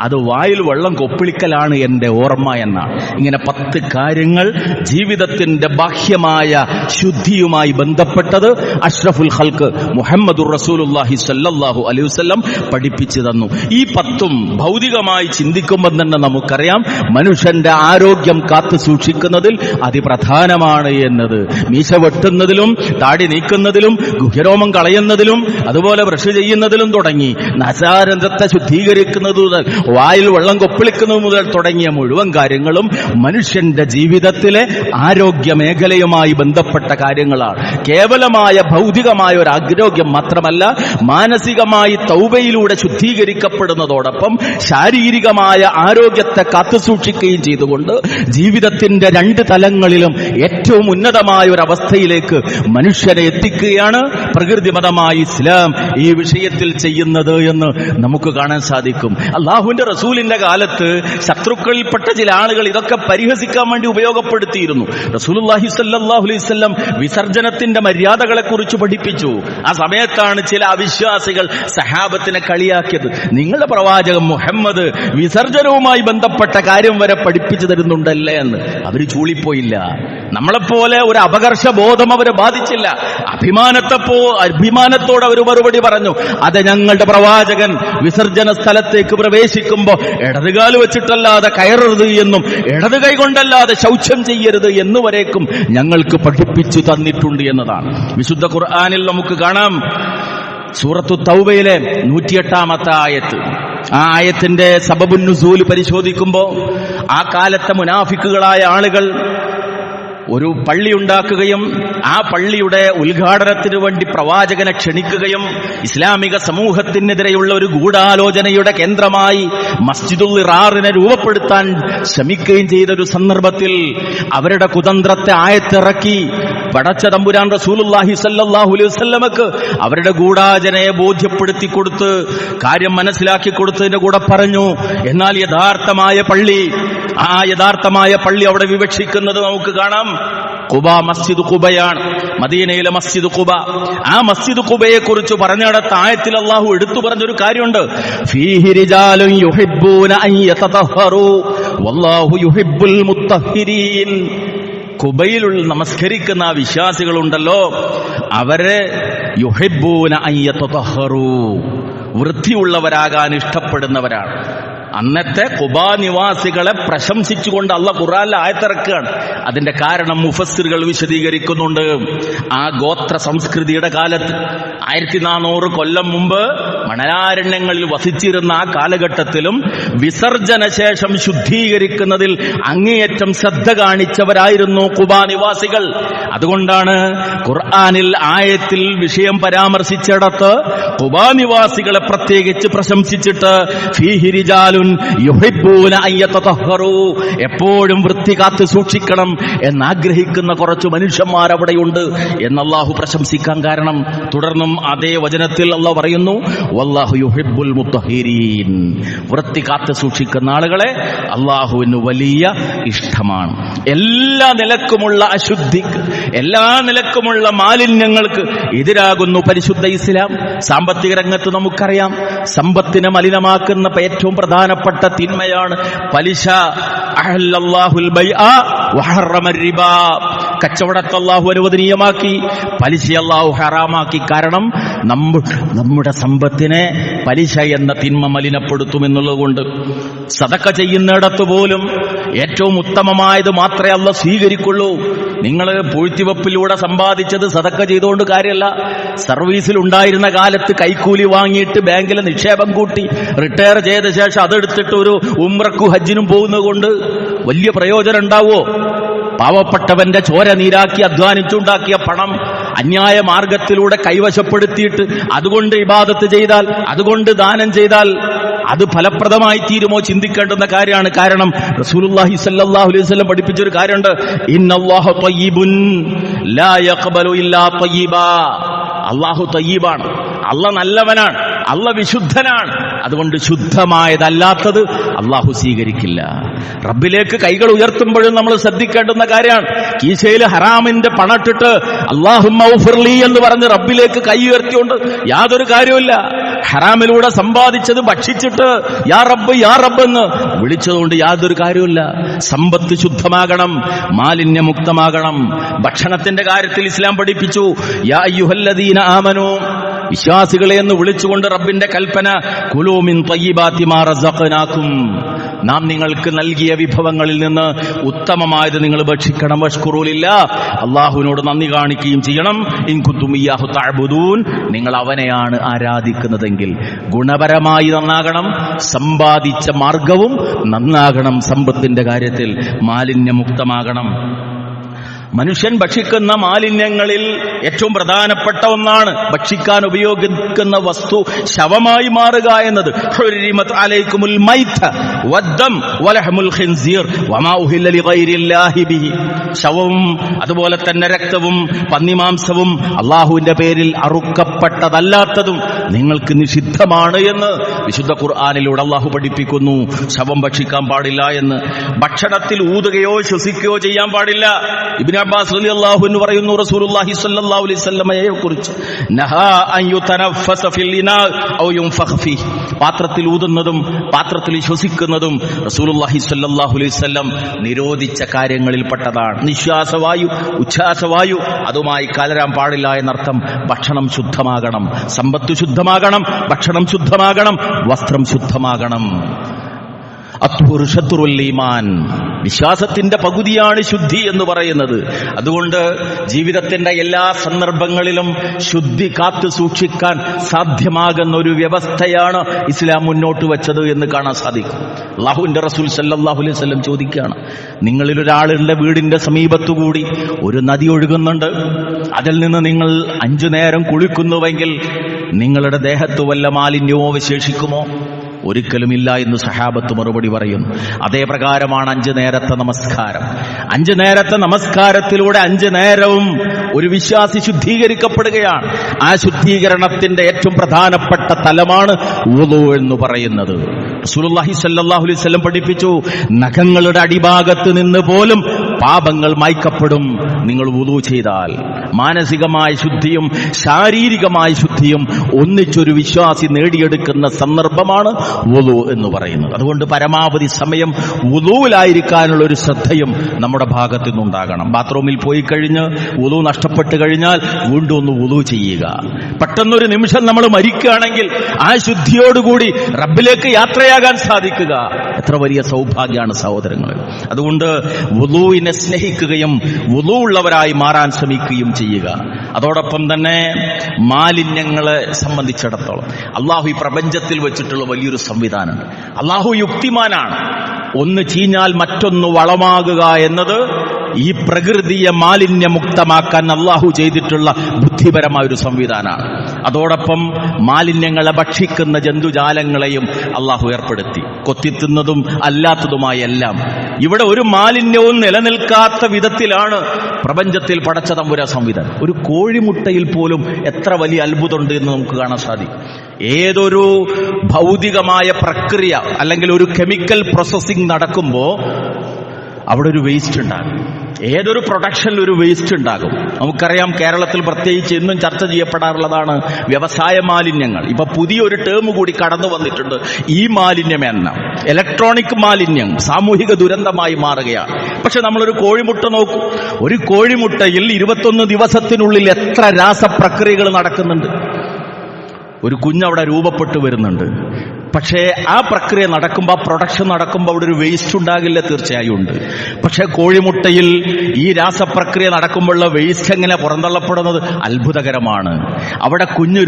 അത് വായിൽ വെള്ളം കൊപ്പിളിക്കലാണ് എന്റെ ഓർമ്മ എന്നാണ്. ഇങ്ങനെ 10 കാര്യങ്ങൾ ജീവിതത്തിന്റെ ബാഹ്യമായ ശുദ്ധിയുമായി ബന്ധപ്പെട്ടത് അഷ്റഫുൽ ഖൽഖ് മുഹമ്മദുർ റസൂലുള്ളാഹി സ്വല്ലല്ലാഹു അലൈഹി വസല്ലം പഠിപ്പിച്ചു തന്നു. ഈ 10ഉം ഭൗതികമായി ചിന്തിക്കുമ്പോൾ തന്നെ നമുക്കറിയാം മനുഷ്യന്റെ ആരോഗ്യം കാത്തു സൂക്ഷിക്കുന്നതിൽ അതിപ്രധാനമാണ് എന്നത്. മീശ വെട്ടുന്നതിലും താടി നീക്കുന്നതിലും ഗുഹ്യരോമം കളയുന്നതിലും അതുപോലെ ബ്രഷ് ചെയ്യുന്നതിലും തുടങ്ങി നസാരന്ധ്രത്തെ ശുദ്ധീകരിക്കുന്നത് മുതൽ വായിൽ വെള്ളം കൊപ്പിളിക്കുന്നത് മുതൽ തുടങ്ങിയ മുഴുവൻ കാര്യങ്ങളും മനുഷ്യന്റെ ജീവിതത്തിലെ ആരോഗ്യ മേഖലയുമായി ബന്ധപ്പെട്ട കാര്യങ്ങളാണ്. കേവലമായ ഭൗതികമായ ഒരു ആരോഗ്യം മാത്രമല്ല, മാനസികമായി തൗബയിലൂടെ ശുദ്ധീകരിക്കപ്പെടുന്നതോടൊപ്പം ശാരീരികമായ ആരോഗ്യത്തെ കാത്തുസൂക്ഷിക്കുകയും ചെയ്തുകൊണ്ട് ജീവിതത്തിന്റെ 2 തലങ്ങളിലും ഏറ്റവും ഉന്നതമായ ഒരു അവസ്ഥയിലേക്ക് മനുഷ്യനെ എത്തിക്കുകയാണ് പ്രകൃതിമതമായ ഇസ്ലാം ഈ വിഷയത്തിൽ ചെയ്യുന്നത് എന്ന് നമുക്ക് കാണാൻ സാധിക്കും. അള്ളാഹുവിന്റെ റസൂലിന്റെ കാലത്ത് ശത്രുക്കളിൽപ്പെട്ട ചില ആളുകൾ ഇതൊക്കെ പരിഹസിക്കാൻ വേണ്ടി ഉപയോഗപ്പെടുത്തിയിരുന്നു. റസൂലുള്ളാഹി സ്വല്ലല്ലാഹു അലൈഹി വസല്ലം വിസർജനത്തിന്റെ മര്യാദകളെ കുറിച്ച് പഠിപ്പിച്ചു. ആ സമയത്താണ് ചില അവിശ്വാസികൾ സഹാബത്തിനെ കളിയാക്കിയത്. നിങ്ങളുടെ പ്രവാചകൻ മുഹമ്മദ് വിസർജനവുമായി ബന്ധപ്പെട്ട കാര്യം വരെ പഠിപ്പിച്ചു തരുന്നുണ്ടല്ലേ എന്ന്. അവര് ചൂളിപ്പോയില്ല. നമ്മളെപ്പോലെ ഒരു അപകർഷ ബോധം അവരെ ബാധിച്ചില്ല. അഭിമാനത്തെപ്പോലെ അഭിമാനത്തോടെ അവർ മറുപടി പറഞ്ഞു, അതെ, ഞങ്ങളുടെ പ്രവാചകൻ വിസർജന സ്ഥലത്തേക്ക് പ്രവേശിക്കുമ്പോ ഇടതുകാല് വെച്ചിട്ടല്ലാതെ കയറരുത് എന്നും ഇടത് കൈ കൊണ്ടല്ലാതെ ശൗചം ചെയ്യരുത് എന്നുവരേക്കും ഞങ്ങൾക്ക് പഠിപ്പിച്ചു തന്നിട്ടുണ്ട് എന്നതാണ്. വിശുദ്ധ ഖുർആനിൽ നമുക്ക് കാണാം, സൂറത്തു തൗബയിലെ 108-ാമത്തെ ആയത്ത്. ആ ആയത്തിന്റെ സബബുൻ നുസൂൽ പരിശോധിക്കുമ്പോ ആ കാലത്തെ മുനാഫിക്കുകളായ ആളുകൾ ഒരു പള്ളി ഉണ്ടാക്കുകയും ആ പള്ളിയുടെ ഉദ്ഘാടനത്തിന് വേണ്ടി പ്രവാചകനെ ക്ഷണിക്കുകയും ഇസ്ലാമിക സമൂഹത്തിനെതിരെയുള്ള ഒരു ഗൂഢാലോചനയുടെ കേന്ദ്രമായി മസ്ജിദുൽ ഇറാറിനെ രൂപപ്പെടുത്താൻ ശ്രമിക്കുകയും ചെയ്തൊരു സന്ദർഭത്തിൽ അവരുടെ കുതന്ത്രത്തെ ആയത്തിറക്കി പടച്ച തമ്പുരാൻ റസൂലുള്ളാഹി സ്വല്ലല്ലാഹു അലൈഹി വസല്ലമക്ക് അവരുടെ ഗൂഢാലോചനയെ ബോധ്യപ്പെടുത്തി കൊടുത്ത് കാര്യം മനസ്സിലാക്കി കൊടുത്തതിന്റെ കൂടെ പറഞ്ഞു, എന്നാൽ യഥാർത്ഥമായ പള്ളി അവിടെ വിവക്ഷിക്കുന്നത് നമുക്ക് കാണാം. ഖുബ, മസ്ജിദ് ഖുബയാണ്, മദീനയിലെ മസ്ജിദ് ഖുബ. ആ മസ്ജിദ് ഖുബയെ കുറിച്ച് പറഞ്ഞിടത്ത് ആയത്തിൽ അല്ലാഹു എടുത്തു പറഞ്ഞൊരു കാര്യമുണ്ട്, ഫീഹി റിജാലുൻ യുഹിബ്ബൂന അൻ യതതഹറു വല്ലാഹു യുഹിബ്ബുൽ മുത്തഹിരീൻ. ഖുബയിൽ നമസ്കരിക്കുന്ന വിശ്വാസികളുണ്ടല്ലോ, അവരെ യുഹിബ്ബൂന അൻ യതതഹറു, വൃത്തിയുള്ളവരാകാൻ ഇഷ്ടപ്പെടുന്നവരാണ്. അന്നത്തെ ഖുബാ നിവാസികളെ പ്രശംസിച്ചുകൊണ്ട് അള്ളാഹ് ഖുർആനിൽ ആയത്തിറക്കുകയാണ്. അതിന്റെ കാരണം മുഫസ്സിറുകൾ വിശദീകരിക്കുന്നുണ്ട്. ആ ഗോത്ര സംസ്കൃതിയുടെ കാലത്ത് 1400 കൊല്ലം മുമ്പ് മണലാരണ്യങ്ങളിൽ വസിച്ചിരുന്ന ആ കാലഘട്ടത്തിലും വിസർജന ശേഷം ശുദ്ധീകരിക്കുന്നതിൽ അങ്ങേയറ്റം ശ്രദ്ധ കാണിച്ചവരായിരുന്നു ഖുബാ നിവാസികൾ. അതുകൊണ്ടാണ് ഖുർആനിൽ ആയത്തിൽ വിഷയം പരാമർശിച്ചിടത്ത് ഖുബാ നിവാസികളെ പ്രത്യേകിച്ച് പ്രശംസിച്ചിട്ട് ഫീഹി റിജാലുൻ യുഹിബ്ബൂന അൻ യതതഹറു, എപ്പോഴും വൃത്തി കാത്തു സൂക്ഷിക്കണം എന്നാഗ്രഹിക്കുന്ന കുറച്ച് മനുഷ്യന്മാർ അവിടെയുണ്ട് എന്ന് അല്ലാഹു പ്രശംസിക്കാൻ കാരണം. തുടർന്നും അതേ വചനത്തിൽ അല്ലാഹു പറയുന്നു, വല്ലാഹു യുഹിബ്ബുൽ മുത്തഹിരീൻ, വൃത്തി കാത്തു സൂക്ഷിക്കുന്ന ആളുകളെ അല്ലാഹുവിന് വലിയ ഇഷ്ടമാണ്. എല്ലാ നിലക്കുമുള്ള അശുദ്ധിക്ക്, എല്ലാ നിലക്കുമുള്ള മാലിന്യങ്ങൾക്ക് എതിരാകുന്നു പരിശുദ്ധ ഇസ്ലാം. സാമ്പത്തിക രംഗത്ത് നമുക്കറിയാം, സമ്പത്തിനെ മലിനമാക്കുന്ന ഏറ്റവും പ്രധാനപ്പെട്ട തിന്മയാണ് പലിശ. അഹല്ലല്ലാഹുൽ ബൈഅ വഹറമ റിബാ, കച്ചവടത്തെ അല്ലാഹു അനുവദനീയമാക്കി, പലിശ അല്ലാഹു ഹറാമാക്കി. കാരണം നമ്മുടെ സമ്പത്തിനെ പലിശ എന്ന തിന്മ മലിനപ്പെടുത്തുമെന്നുള്ളതുകൊണ്ട് സദഖ ചെയ്യുന്നിടത്ത് പോലും ഏറ്റവും ഉത്തമമായത് മാത്രമേ അല്ലാഹു സ്വീകരിക്കുള്ളൂ. നിങ്ങൾ പൂഴ്ത്തിവെപ്പിലൂടെ സമ്പാദിച്ചത് സദഖ ചെയ്തുകൊണ്ട് കാര്യമല്ല. സർവീസിൽ ഉണ്ടായിരുന്ന കാലത്ത് കൈക്കൂലി വാങ്ങിയിട്ട് ബാങ്കിലെ നിക്ഷേപം കൂട്ടി റിട്ടയർ ചെയ്ത ശേഷം അതെടുത്തിട്ട് ഒരു ഉംറക്കും ഹജ്ജിനും പോകുന്നത് കൊണ്ട് വലിയ പ്രയോജനം ഉണ്ടാവുമോ? പാവപ്പെട്ടവന്റെ ചോര നീരാക്കി അധ്വാനിച്ചുണ്ടാക്കിയ പണം അന്യായ മാർഗത്തിലൂടെ കൈവശപ്പെടുത്തിയിട്ട് അതുകൊണ്ട് ഇബാദത്ത് ചെയ്താൽ, അതുകൊണ്ട് ദാനം ചെയ്താൽ അത് ഫലപ്രദമായി തീരുമോ ചിന്തിക്കേണ്ടുന്ന കാര്യമാണ്. കാരണം റസൂലുള്ളാഹി സ്വല്ലല്ലാഹു അലൈഹി വസല്ലം പഠിപ്പിച്ചൊരു കാര്യമുണ്ട്, ഇന്നല്ലാഹു തയ്യിബുൻ ലാ യഖ്ബലു ഇല്ലാ തയ്യിബാ. അല്ലാഹു തയ്യിബാണ്, അല്ലാഹ് നല്ലവനാണ്, അല്ലാഹ് വിശുദ്ധനാണ്. അതുകൊണ്ട് ശുദ്ധമായതല്ലാത്തത് അല്ലാഹു സ്വീകരിക്കില്ല. റബ്ബിലേക്ക് കൈകൾ ഉയർത്തുമ്പോഴും നമ്മൾ ശ്രദ്ധിക്കേണ്ടുന്ന കാര്യമാണ്. കീശയിൽ ഹറാമിന്റെ പണട്ടിട്ട് അല്ലാഹുമ്മ ഗ്ഫിർലി എന്ന് പറഞ്ഞ് റബ്ബിലേക്ക് കൈ ഉയർത്തിക്കൊണ്ട് യാതൊരു കാര്യവുമില്ല. ഹറാമിലൂടെ സമ്പാദിച്ചത് ഭക്ഷിച്ചിട്ട് യാ റബ്ബ് യാ റബ്ബ് എന്ന് വിളിച്ചതുകൊണ്ട് യാതൊരു കാര്യവുമില്ല. സമ്പത്ത് ശുദ്ധമാകണം, മാലിന്യമുക്തമാകണം. ഭക്ഷണത്തിന്റെ കാര്യത്തിൽ ഇസ്ലാം പഠിപ്പിച്ചു, യാ അയ്യുഹല്ലദീന ആമനൂ, വിശ്വാസികളെ എന്ന് വിളിച്ചുകൊണ്ട് റബ്ബിന്റെ കൽപ്പന, കുലൂ മിൻ തയ്യിബാതി മാ റസഖനാകും, നാം നിങ്ങൾക്ക് നൽകിയ വിഭവങ്ങളിൽ നിന്ന് ഉത്തമമായത് നിങ്ങൾ ഭക്ഷിക്കണം. വഷ്കുറൂലില്ലാ, അള്ളാഹുവിനോട് നന്ദി കാണിക്കുകയും ചെയ്യണം. ഇൻ കുന്തും ഇയ്യാഹു തഅബുദൂൻ, നിങ്ങൾ അവനെയാണ് ആരാധിക്കുന്നതെങ്കിൽ. ഗുണപരമായി നന്നാകണം, സമ്പാദിച്ച മാർഗവും നന്നാകണം. സമ്പത്തിന്റെ കാര്യത്തിൽ മാലിന്യമുക്തമാകണം. മനുഷ്യൻ ഭക്ഷിക്കുന്ന മാലിന്യങ്ങളിൽ ഏറ്റവും പ്രധാനപ്പെട്ട ഒന്നാണ് ഭക്ഷിക്കാൻ ഉപയോഗിക്കുന്ന വസ്തു ശവമായി മാറുക എന്നത്. ഹുരിമത് അലൈക്കുമുൽ മൈത വദ്ദം വലഹമുൽ ഖിൻസീർ വമാ ഉഹില്ല ലിഗൈരില്ലാഹി ബിഹി, ശവവും അതുപോലെ തന്നെ രക്തവും പന്നിമാംസവും അള്ളാഹുവിന്റെ പേരിൽ അറുക്കപ്പെട്ടതല്ലാത്തതും നിങ്ങൾക്ക് നിഷിദ്ധമാണ് എന്ന് വിശുദ്ധ ഖുർആനിലൂടെ അള്ളാഹു പഠിപ്പിക്കുന്നു. ശവം ഭക്ഷിക്കാൻ പാടില്ല എന്ന്. ഭക്ഷണത്തിൽ ഊതുകയോ ശ്വസിക്കുകയോ ചെയ്യാൻ പാടില്ല. ഇബ്നു ഇബ്നു അബ്ബാസ് റളിയല്ലാഹു അൻഹു പറയുന്നു, റസൂലുള്ളാഹി സ്വല്ലല്ലാഹു അലൈഹി വസല്ലമയെ കുറിച്ച് നഹാ അൻ യുതനഫസ ഫിൽ ഇനാ ഔ യുൻഫഖ ഫീഹി, പാത്രത്തിൽ ഊതുന്നതും പാത്രത്തിൽ ശ്വസിക്കുന്നതും റസൂലുള്ളാഹി സ്വല്ലല്ലാഹു അലൈഹി വസല്ലം നിരോധിച്ച കാര്യങ്ങളിൽപ്പെട്ടതാണ്. നിശ്വാസവായു, ഉച്ഛ്വാസവായു അതുമായി കലരാൻ പാടില്ല എന്നർത്ഥം. ഭക്ഷണം ശുദ്ധമാകണം, സമ്പത്ത് ശുദ്ധമാകണം, ഭക്ഷണം ശുദ്ധമാകണം, വസ്ത്രം ശുദ്ധമാകണം. അത്ഹുറു ശത്റുൽ ഈമാൻ, വിശ്വാസത്തിന്റെ പകുതിയാണ് ശുദ്ധി എന്ന് പറയുന്നത്. അതുകൊണ്ട് ജീവിതത്തിന്റെ എല്ലാ സന്ദർഭങ്ങളിലും ശുദ്ധി കാത്തു സൂക്ഷിക്കാൻ സാധ്യമാകുന്ന ഒരു വ്യവസ്ഥയാണ് ഇസ്ലാം മുന്നോട്ട് വെച്ചത് എന്ന് കാണാൻ സാധിക്കും. അല്ലാഹുവിന്റെ റസൂൽ സല്ലല്ലാഹു അലൈഹി വസല്ലം ചോദിക്കുകയാണ്, നിങ്ങളിൽ ഒരാളുടെ വീടിന്റെ സമീപത്തുകൂടി ഒരു നദി ഒഴുകുന്നുണ്ട്, അതിൽ നിന്ന് നിങ്ങൾ 5 നേരം കുളിക്കുന്നുവെങ്കിൽ നിങ്ങളുടെ ദേഹത്ത് വല്ല മാലിന്യവും അവശേഷിക്കുമോ? ഒരിക്കലുമില്ല എന്ന് സഹാബത്ത് മറുപടി പറയും. അതേ പ്രകാരമാണ് 5 നേരത്തെ നമസ്കാരം. 5 നേരത്തെ നമസ്കാരത്തിലൂടെ 5 നേരവും ഒരു വിശ്വാസി ശുദ്ധീകരിക്കപ്പെടുകയാണ്. ആ ശുദ്ധീകരണത്തിന്റെ ഏറ്റവും പ്രധാനപ്പെട്ട തലമാണ് വുളു എന്ന് പറയുന്നത്. റസൂലുള്ളാഹി സ്വല്ലല്ലാഹു അലൈഹി വസല്ലം പഠിപ്പിച്ചു, നഖങ്ങളുടെ അടിഭാഗത്ത് നിന്ന് പോലും പാപങ്ങൾ മായ്ക്കപ്പെടും നിങ്ങൾ വുളു ചെയ്താൽ. മാനസികമായ ശുദ്ധിയും ശാരീരികമായ ശുദ്ധിയും ഒന്നിച്ചൊരു വിശ്വാസി നേടിയെടുക്കുന്ന സന്ദർഭമാണ് വുളു എന്ന് പറയുന്നത്. അതുകൊണ്ട് പരമാവധി സമയം വുളുവിലായിരിക്കാനുള്ള ഒരു ശ്രദ്ധയും നമ്മുടെ ഭാഗത്തു നിന്നുണ്ടാകണം. ബാത്റൂമിൽ പോയി കഴിഞ്ഞ് വുളു നഷ്ടപ്പെട്ട് കഴിഞ്ഞാൽ വീണ്ടും ഒന്ന് വുളു ചെയ്യുക. പെട്ടെന്നൊരു നിമിഷം നമ്മൾ മരിക്കുകയാണെങ്കിൽ ആ ശുദ്ധിയോടുകൂടി റബ്ബിലേക്ക് യാത്രയാകാൻ സാധിക്കുക. എത്ര വലിയ സൗഭാഗ്യമാണ് സഹോദരങ്ങൾ. അതുകൊണ്ട് വുളുവിനെ സ്നേഹിക്കുകയും വുളു ഉള്ളവരായി മാറാൻ ശ്രമിക്കുകയും ചെയ്യുക. അതോടൊപ്പം തന്നെ മാലിന്യങ്ങളെ സംബന്ധിച്ചിടത്തോളം അള്ളാഹു ഈ പ്രപഞ്ചത്തിൽ വെച്ചിട്ടുള്ള വലിയൊരു സംവിധാനമാണ്. അള്ളാഹു യുക്തിമാനാണ്. ഒന്ന് ചീഞ്ഞാൽ മറ്റൊന്ന് വളമാകുക എന്നത് ഈ പ്രകൃതിയെ മാലിന്യമുക്തമാക്കാൻ അള്ളാഹു ചെയ്തിട്ടുള്ള ബുദ്ധിപരമായ ഒരു സംവിധാനമാണ്. അതോടൊപ്പം മാലിന്യങ്ങളെ ഭക്ഷിക്കുന്ന ജന്തുജാലങ്ങളെയും അള്ളാഹു ഏർപ്പെടുത്തി, കൊത്തിത്തുന്നതും അല്ലാത്തതുമായ എല്ലാം. ഇവിടെ ഒരു മാലിന്യവും നിലനിൽക്കാത്ത വിധത്തിലാണ് പ്രപഞ്ചത്തിൽ പടച്ച തമ്പുരാൻ സംവിധാനം. ഒരു കോഴിമുട്ടയിൽ പോലും എത്ര വലിയ അത്ഭുതമുണ്ട് എന്ന് നമുക്ക് കാണാൻ സാധിക്കും. ഏതൊരു ഭൗതികമായ പ്രക്രിയ അല്ലെങ്കിൽ ഒരു കെമിക്കൽ പ്രോസസ്സിംഗ് നടക്കുമ്പോൾ അവിടെ ഒരു വേസ്റ്റ് ഉണ്ടാകും. ഏതൊരു പ്രൊഡക്ഷനിൽ ഒരു വേസ്റ്റ് ഉണ്ടാകും. നമുക്കറിയാം, കേരളത്തിൽ പ്രത്യേകിച്ച് ഇന്നും ചർച്ച ചെയ്യപ്പെടാറുള്ളതാണ് വ്യവസായ മാലിന്യങ്ങൾ. ഇപ്പൊ പുതിയൊരു ടേം കൂടി കടന്നു വന്നിട്ടുണ്ട്, ഈ മാലിന്യം എന്ന. ഇലക്ട്രോണിക് മാലിന്യം സാമൂഹിക ദുരന്തമായി മാറുകയാണ്. പക്ഷെ നമ്മളൊരു കോഴിമുട്ട നോക്കൂ. ഒരു കോഴിമുട്ടയിൽ 21 ദിവസത്തിനുള്ളിൽ എത്ര രാസപ്രക്രിയകൾ നടക്കുന്നുണ്ട്. ഒരു കുഞ്ഞവിടെ രൂപപ്പെട്ടു വരുന്നുണ്ട്. പക്ഷേ ആ പ്രക്രിയ നടക്കുമ്പോൾ, ആ പ്രൊഡക്ഷൻ നടക്കുമ്പോൾ അവിടെ ഒരു വേസ്റ്റ് ഉണ്ടാകില്ല, തീർച്ചയായും ഉണ്ട്. പക്ഷേ കോഴിമുട്ടയിൽ ഈ രാസപ്രക്രിയ നടക്കുമ്പോഴുള്ള വേസ്റ്റ് എങ്ങനെ പുറന്തള്ളപ്പെടുന്നത് അത്ഭുതകരമാണ്. അവിടെ കുഞ്ഞ്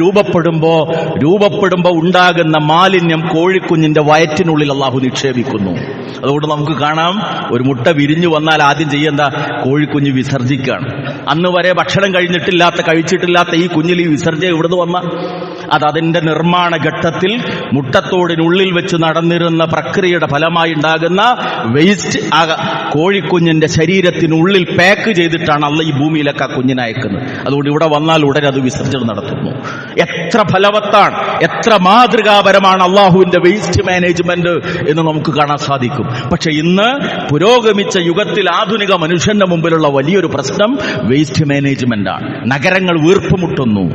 രൂപപ്പെടുമ്പോൾ ഉണ്ടാകുന്ന മാലിന്യം കോഴിക്കുഞ്ഞിന്റെ വയറ്റിനുള്ളിൽ അള്ളാഹു നിക്ഷേപിക്കുന്നു. അതുകൊണ്ട് നമുക്ക് കാണാം, ഒരു മുട്ട വിരിഞ്ഞു വന്നാൽ ആദ്യം ചെയ്യേണ്ട കോഴിക്കുഞ്ഞ് വിസർജിക്കുകയാണ്. അന്ന് വരെ ഭക്ഷണം കഴിച്ചിട്ടില്ലാത്ത ഈ കുഞ്ഞിൽ ഈ വിസർജ്യം ഇവിടുന്ന് വന്ന അതിന്റെ നിർമ്മാണ ഘട്ടത്തിൽ മുട്ടത്തോടിനുള്ളിൽ വെച്ച് നടന്നിരുന്ന പ്രക്രിയയുടെ ഫലമായി ഉണ്ടാകുന്ന വേസ്റ്റ് ആ കോഴിക്കുഞ്ഞിന്റെ ശരീരത്തിനുള്ളിൽ പാക്ക് ചെയ്തിട്ടാണ് അള്ള ഈ ഭൂമിയിലൊക്കെ ആ കുഞ്ഞിനെ അയക്കുന്നത്. അതുകൊണ്ട് ഇവിടെ വന്നാൽ ഉടനെ അത് വിസർജനം നടത്തുന്നു. എത്ര ഫലവത്താണ്, എത്ര മാതൃകാപരമാണ് അള്ളാഹുവിന്റെ വേസ്റ്റ് മാനേജ്മെന്റ് എന്ന് നമുക്ക് കാണാൻ സാധിക്കും. പക്ഷെ ഇന്ന് പുരോഗമിച്ച യുഗത്തിൽ ആധുനിക മനുഷ്യന്റെ മുമ്പിലുള്ള വലിയൊരു പ്രശ്നം വേസ്റ്റ് മാനേജ്മെന്റാണ്. നഗരങ്ങൾ വീർപ്പുമുട്ടുന്നു,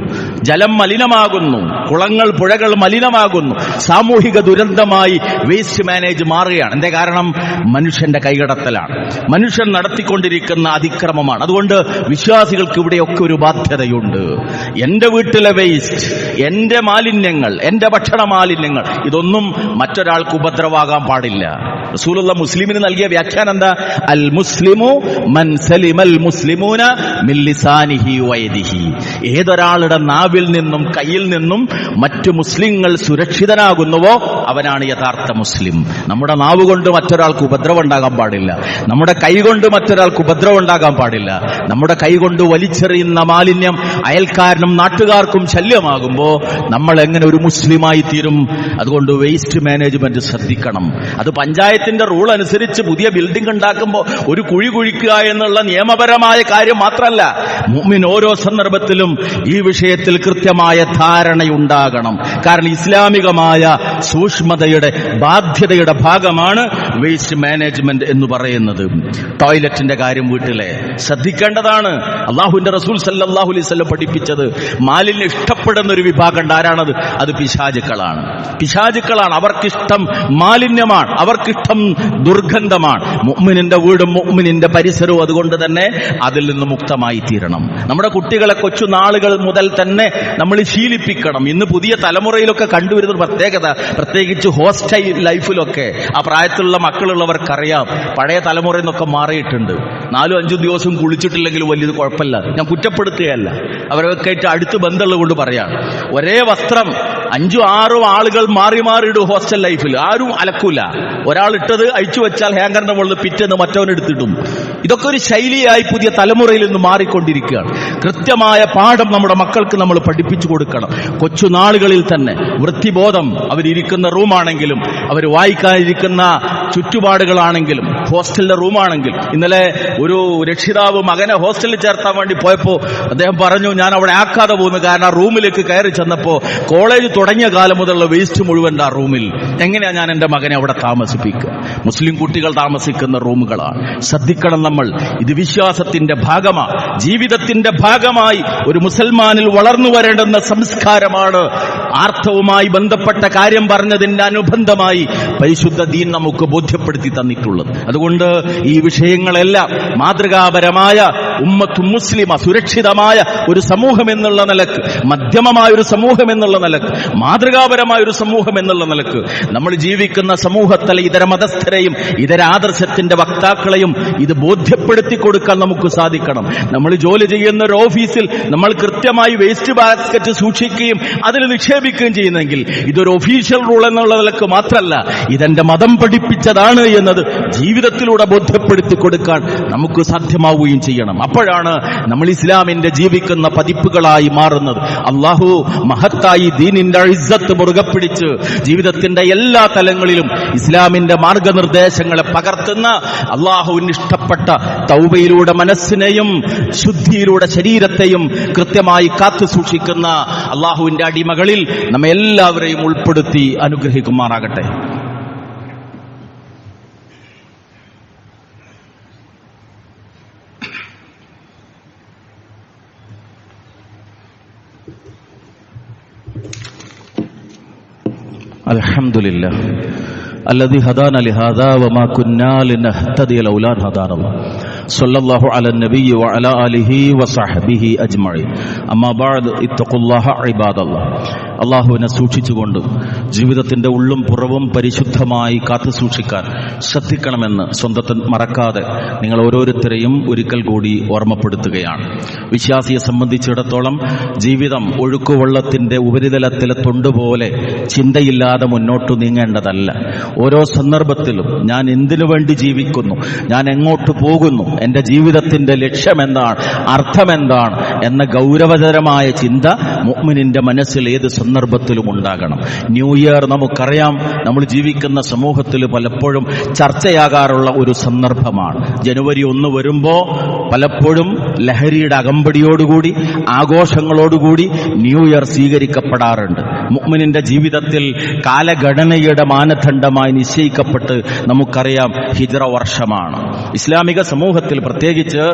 ജലം മലിനമാകുന്നു, കുളങ്ങൾ പുഴകൾ മലിനമാകുന്നു. സാമൂഹിക ദുരന്തമായി വേസ്റ്റ് മാനേജ് മാറുകയാണ്. എന്തേ കാരണം? മനുഷ്യന്റെ കൈകടത്തലാണ്, മനുഷ്യൻ നടത്തിക്കൊണ്ടിരിക്കുന്ന അതിക്രമമാണ്. അതുകൊണ്ട് വിശ്വാസികൾക്ക് ഇവിടെയൊക്കെ ഒരു ബാധ്യതയുണ്ട്. എന്റെ വീട്ടിലെ വേസ്റ്റ്, എന്റെ മാലിന്യങ്ങൾ, എന്റെ ഭക്ഷണ മാലിന്യങ്ങൾ, ഇതൊന്നും മറ്റൊരാൾക്ക് ഉപദ്രവാകാൻ പാടില്ല. റസൂലുള്ള മുസ്ലിമിന് നൽകിയ വ്യാഖ്യാനം എന്താ? അൽ മുസ്ലിമു മൻ സലിമൽ മുസ്ലിമൂന മിൻ ലിസാനിഹി വയദിഹി. ഏതൊരാളുടെ നാവിൽ നിന്നും കയ്യിൽ നിന്നും മറ്റു മുസ്ലിങ്ങൾ സുരക്ഷിതനാകുന്നുവോ അവനാണ് യഥാർത്ഥ മുസ്ലിം. നമ്മുടെ നാവ് കൊണ്ട് മറ്റൊരാൾക്ക് ഉപദ്രവം ഉണ്ടാകാൻ പാടില്ല, നമ്മുടെ കൈ കൊണ്ട് മറ്റൊരാൾക്ക് ഉപദ്രവം ഉണ്ടാകാൻ പാടില്ല. നമ്മുടെ കൈ കൊണ്ട് വലിച്ചെറിയുന്ന മാലിന്യം അയൽക്കാരനും നാട്ടുകാർക്കും ശല്യമാകുമ്പോൾ നമ്മൾ എങ്ങനെ ഒരു മുസ്ലിമായി തീരും? അതുകൊണ്ട് വേസ്റ്റ് മാനേജ്മെന്റ് ശ്രദ്ധിക്കണം. അത് പഞ്ചായത്ത് പഞ്ചായത്തിന്റെ റൂൾ അനുസരിച്ച് പുതിയ ബിൽഡിംഗ് ഉണ്ടാക്കുമ്പോൾ ഒരു കുഴി കുഴിക്കുക എന്നുള്ള നിയമപരമായ കാര്യം മാത്രമല്ല, മുഅ്മിൻ ഓരോ സന്ദർഭത്തിലും ഈ വിഷയത്തിൽ കൃത്യമായ ധാരണയുണ്ടാകണം. കാരണം ഇസ്ലാമികമായ സൂക്ഷ്മതയുടെ ബാധ്യതയുടെ ഭാഗമാണ് വേസ്റ്റ് മാനേജ്മെന്റ് എന്ന് പറയുന്നത്. ടോയ്ലറ്റിന്റെ കാര്യം വീട്ടിലെ ശ്രദ്ധിക്കേണ്ടതാണ്. അള്ളാഹുവിന്റെ റസൂൽ സല്ലല്ലാഹു അലൈഹി വസല്ലം പഠിപ്പിച്ചത് മാലിന്യം ഇഷ്ടപ്പെടുന്ന ഒരു വിഭാഗം ഉണ്ട്. ആരാണത്? അത് പിശാചുക്കളാണ്. അവർക്കിഷ്ടം മാലിന്യമാണ്, അവർക്കിഷ്ടം ദുർഗന്ധമാണ്. മുഅ്മിനിന്റെ വീടും മുഅ്മിനിന്റെ പരിസരവും അതുകൊണ്ട് തന്നെ അതിൽ നിന്ന് മുക്തമായി തീരണം. നമ്മുടെ കുട്ടികളെ കൊച്ചുനാളുകൾ മുതൽ തന്നെ നമ്മൾ ശീലിപ്പിക്കണം. ഇന്ന് പുതിയ തലമുറയിലൊക്കെ കണ്ടുവരുന്ന പ്രത്യേകത, പ്രത്യേകിച്ച് ഹോസ്റ്റൽ ലൈഫിലൊക്കെ ആ പ്രായത്തിലുള്ള മക്കളുള്ളവർക്കറിയാം, പഴയ തലമുറയിൽ നിന്നൊക്കെ മാറിയിട്ടുണ്ട്. 4-5 ദിവസം കുളിച്ചിട്ടില്ലെങ്കിൽ വലിയത് കുഴപ്പമില്ല, ഞാൻ കുറ്റപ്പെടുത്തുകയല്ല, അവരൊക്കെ ആയിട്ട് അടുത്ത് ബന്ധമുള്ളത് കൊണ്ട് പറയാം. ഒരേ വസ്ത്രം 5-6 ആളുകൾ മാറി മാറി ഇടും ഹോസ്റ്റൽ ലൈഫിൽ. ആരും അലക്കൂല. ഒരാൾ ഇട്ടത് അഴിച്ചു വെച്ചാൽ ഹാങ്കറിന്റെ മുകളിൽ പിറ്റേന്ന് മറ്റവനെടുത്തിട്ടും. ഇതൊക്കെ ഒരു ശൈലിയായി പുതിയ തലമുറയിൽ നിന്ന് മാറിക്കൊണ്ടിരിക്കുകയാണ്. കൃത്യമായ പാഠം നമ്മുടെ മക്കൾക്ക് നമ്മൾ പഠിപ്പിച്ചു കൊടുക്കണം. കൊച്ചുനാളുകളിൽ തന്നെ വൃത്തിബോധം, അവരിയ്ക്കുന്ന റൂമാണെങ്കിലും അവർ വായിക്കാനിരിക്കുന്ന ചുറ്റുപാടുകളാണെങ്കിലും ഹോസ്റ്റലിലെ റൂമാണെങ്കിലും. ഇന്നലെ ഒരു രക്ഷിതാവ് മകനെ ഹോസ്റ്റലിൽ ചേർത്താൻ വേണ്ടി പോയപ്പോ അദ്ദേഹം പറഞ്ഞു, ഞാൻ അവിടെ ആക്കാതെ പോകുന്നു, കാരണം ആ റൂമിലേക്ക് കയറി ചെന്നപ്പോ കോളേജ് തുടങ്ങിയ കാലം മുതലുള്ള വേസ്റ്റ് മുഴുവൻ ആ റൂമിൽ. എങ്ങനെയാ ഞാൻ എന്റെ മകനെ അവിടെ താമസിപ്പിക്കുക? മുസ്ലിം കുട്ടികൾ താമസിക്കുന്ന റൂമുകളാണ്. ശ്രദ്ധിക്കണം നമ്മൾ. ഇത് വിശ്വാസത്തിന്റെ ഭാഗമാണ്, ജീവിതത്തിന്റെ ഭാഗമായി ഒരു മുസൽമാനിൽ വളർന്നു വരേണ്ടുന്ന സംസ്കാരമാണ്. ആർത്തവുമായി ബന്ധപ്പെട്ട കാര്യം പറഞ്ഞതിന്റെ അനുബന്ധമായി പരിശുദ്ധ ദീൻ നമുക്ക് ബോധ്യപ്പെടുത്തി തന്നിട്ടുള്ളത്. അതുകൊണ്ട് ഈ വിഷയങ്ങളെല്ലാം മാതൃകാപരമായ ഉമ്മത്തു മുസ്ലിമ, സുരക്ഷിതമായ ഒരു സമൂഹം എന്നുള്ള നിലക്ക്, മധ്യമമായ ഒരു സമൂഹം എന്നുള്ള നിലക്ക്, മാതൃകാപരമായ ഒരു സമൂഹം എന്നുള്ള നിലക്ക് നമ്മൾ ജീവിക്കുന്ന സമൂഹത്തിലെ ഇതര മതസ്ഥരെയും ഇതര ആദർശത്തിന്റെ വക്താക്കളെയും ഇത് ബോധ്യപ്പെടുത്തി കൊടുക്കാൻ നമുക്ക് സാധിക്കണം. നമ്മൾ ജോലി ചെയ്യുന്ന ഒരു ഓഫീസിൽ നമ്മൾ കൃത്യമായി വേസ്റ്റ് ബാസ്ക്കറ്റ് സൂക്ഷിക്കുകയും അതിൽ നിക്ഷേപിക്കുകയും ചെയ്യുന്നെങ്കിൽ ഇതൊരു ഒഫീഷ്യൽ റൂൾ എന്നുള്ള നിലക്ക് മാത്രമല്ല, ഇതെന്റെ മതം പഠിപ്പിച്ചതാണ് എന്നത് ജീവിതത്തിലൂടെ ബോധ്യപ്പെടുത്തി കൊടുക്കാൻ നമുക്ക് സാധ്യമാവുകയും ചെയ്യണം. അപ്പോഴാണ് നമ്മൾ ഇസ്ലാമിന്റെ ജീവിക്കുന്ന പതിപ്പുകളായി മാറുന്നത്. അള്ളാഹു മഹത്തായി ദീനിന്റെ ഇസ്സത്ത് മുറുകെ പിടിച്ച് ജീവിതത്തിന്റെ എല്ലാ തലങ്ങളിലും ഇസ്ലാമിന്റെ മാർഗനിർദ്ദേശങ്ങളെ പകർത്തുന്ന, അള്ളാഹുവിന് ഇഷ്ടപ്പെട്ട തൗബയിലൂടെ മനസ്സിനെയും ശുദ്ധിയിലൂടെ ശരീരത്തെയും കൃത്യമായി കാത്തു സൂക്ഷിക്കുന്ന അള്ളാഹുവിന്റെ അടിമകളിൽ നമ്മെ എല്ലാവരെയും ഉൾപ്പെടുത്തി അനുഗ്രഹിക്കുമാറാകട്ടെ. അൽഹംദുലില്ലാ الذي هدانا لهذا وما كنا لنهتدي لولا أن هدانا الله صلى الله على النبي وعلى آله وصحبه أجمعين أما بعد اتقوا الله عباد الله. അള്ളാഹുവിനെ സൂക്ഷിച്ചുകൊണ്ട് ജീവിതത്തിന്റെ ഉള്ളും പുറവും പരിശുദ്ധമായി കാത്തു സൂക്ഷിക്കാൻ ശ്രദ്ധിക്കണമെന്ന് സ്വന്തത്തെ മറക്കാതെ നിങ്ങൾ ഓരോരുത്തരെയും ഒരിക്കൽ കൂടി ഓർമ്മപ്പെടുത്തുകയാണ്. വിശ്വാസിയെ സംബന്ധിച്ചിടത്തോളം ജീവിതം ഒഴുക്കുവെള്ളത്തിന്റെ ഉപരിതലത്തിലെ തൊണ്ടുപോലെ ചിന്തയില്ലാതെ മുന്നോട്ട് നീങ്ങേണ്ടതല്ല. ഓരോ സന്ദർഭത്തിലും ഞാൻ എന്തിനു വേണ്ടി ജീവിക്കുന്നു, ഞാൻ എങ്ങോട്ട് പോകുന്നു, എന്റെ ജീവിതത്തിന്റെ ലക്ഷ്യമെന്താണ്, അർത്ഥമെന്താണ് എന്ന ഗൗരവതരമായ ചിന്ത മുഅ്മിനിന്റെ മനസ്സിൽ ഏത് സന്ദർഭത്തിലും ഉണ്ടാകണം. ന്യൂ ഇയർ നമുക്കറിയാം, നമ്മൾ ജീവിക്കുന്ന സമൂഹത്തിൽ പലപ്പോഴും ചർച്ചയാകാറുള്ള ഒരു സന്ദർഭമാണ്. ജനുവരി 1 വരുമ്പോൾ പലപ്പോഴും ലഹരിയുടെ അകമ്പടിയോടുകൂടി ആഘോഷങ്ങളോടുകൂടി ന്യൂ ഇയർ സ്വീകരിക്കപ്പെടാറുണ്ട്. മുഅ്മിനിന്റെ ജീവിതത്തിൽ കാലഘടനയുടെ മാനദണ്ഡമായി നിശ്ചയിക്കപ്പെട്ട് നമുക്കറിയാം ഹിജ്റ വർഷമാണ്. ഇസ്ലാമിക സമൂഹത്തിൽ പ്രത്യേകിച്ച്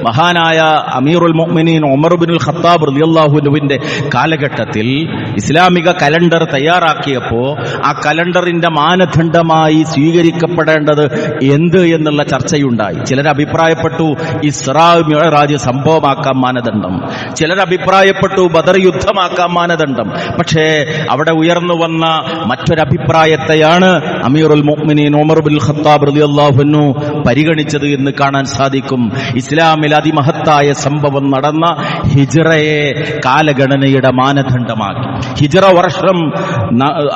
മഹാനായ അമീറുൽ മുഅ്മിനീൻ ഉമർ ഇബ്നുൽ ഖത്താബ് റളിയല്ലാഹു അൻഹുവിന്റെ കാലഘട്ടത്തിൽ ഇസ്ലാമിക കലണ്ടർ തയ്യാറാക്കിയപ്പോ ആ കലണ്ടറിന്റെ മാനദണ്ഡമായി സ്വീകരിക്കപ്പെടേണ്ടത് എന്ത് എന്നുള്ള ചർച്ചയുണ്ടായി. ചിലർ അഭിപ്രായപ്പെട്ടു ഇസ്രാ മിഅ്റാജ് സംഭവമാക്കാൻ മാനദണ്ഡം, ചിലർ അഭിപ്രായപ്പെട്ടു ബദർ യുദ്ധമാക്കാൻ മാനദണ്ഡം. പക്ഷേ അവിടെ ഉയർന്നു വന്ന മറ്റൊരഭിപ്രായത്തെയാണ് അമീറുൽ മുഅ്മിനീൻ ഉമർ ഇബ്നുൽ ഖത്താബ് റളിയല്ലാഹു അൻഹു പരിഗണിച്ചത് എന്ന് കാണാൻ സാധിക്കും. സാധിക്കും. ഇസ്ലാമിൽ അതിമഹത്തായ സംഭവം നടന്ന ഹിജ്റയെ കാലഗണനയുടെ മാനദണ്ഡമാക്കി. ഹിജ്റ വർഷം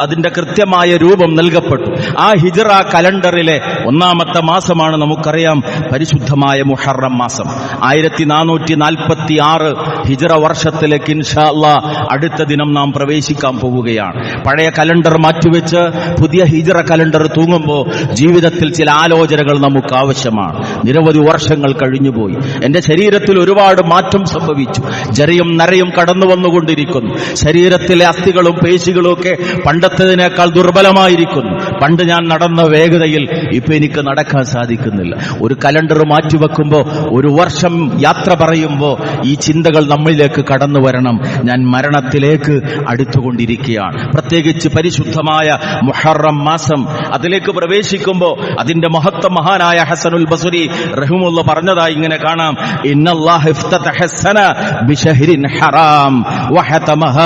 അതിന്റെ കൃത്യമായ രൂപം നൽകപ്പെട്ടു. ആ ഹിജ്റ കലണ്ടറിലെ ഒന്നാമത്തെ മാസമാണ് നമുക്കറിയാം പരിശുദ്ധമായ മുഹറം മാസം. 1446 ഹിജ്റ വർഷത്തിലേക്ക് ഇൻഷാ അല്ലാഹ് അടുത്ത ദിനം നാം പ്രവേശിക്കാൻ പോവുകയാണ്. പഴയ കലണ്ടർ മാറ്റിവെച്ച് പുതിയ ഹിജ്റ കലണ്ടർ തൂങ്ങുമ്പോൾ ജീവിതത്തിൽ ചില ആലോചനകൾ നമുക്ക് ആവശ്യമാണ്. നിരവധി വർഷങ്ങൾ കഴിഞ്ഞുപോയി. എന്റെ ശരീരത്തിൽ ഒരുപാട് മാറ്റം സംഭവിച്ചു. ജരയും നരയും കടന്നു വന്നുകൊണ്ടിരിക്കുന്നു. ശരീരത്തിലെ അസ്ഥികളും പേശികളും ഒക്കെ പണ്ടത്തേതിനേക്കാൾ ദുർബലമായിരിക്കുന്നു. പണ്ട് ഞാൻ നടന്ന വേഗതയിൽ ഇപ്പൊ എനിക്ക് നടക്കാൻ സാധിക്കുന്നില്ല. ഒരു കലണ്ടർ മാറ്റിവെക്കുമ്പോൾ, ഒരു വർഷം യാത്ര പറയുമ്പോൾ ഈ ചിന്തകൾ നമ്മളിലേക്ക് കടന്നു വരണം. ഞാൻ മരണത്തിലേക്ക് അടുത്തുകൊണ്ടിരിക്കുകയാണ്. പ്രത്യേകിച്ച് പരിശുദ്ധമായ മുഹറം മാസം അതിലേക്ക് പ്രവേശിക്കുമ്പോൾ അതിന്റെ മഹത്വം മഹാനായ ഹസനുൽ ബസ്രി റഹിമുള്ള പറഞ്ഞതായി ഇങ്ങനെ കാണാം. ഇന്നല്ലാഹ ഇഫ്തതഹ സന ബിശഹ്രിൻ ഹറാം വഹതമഹ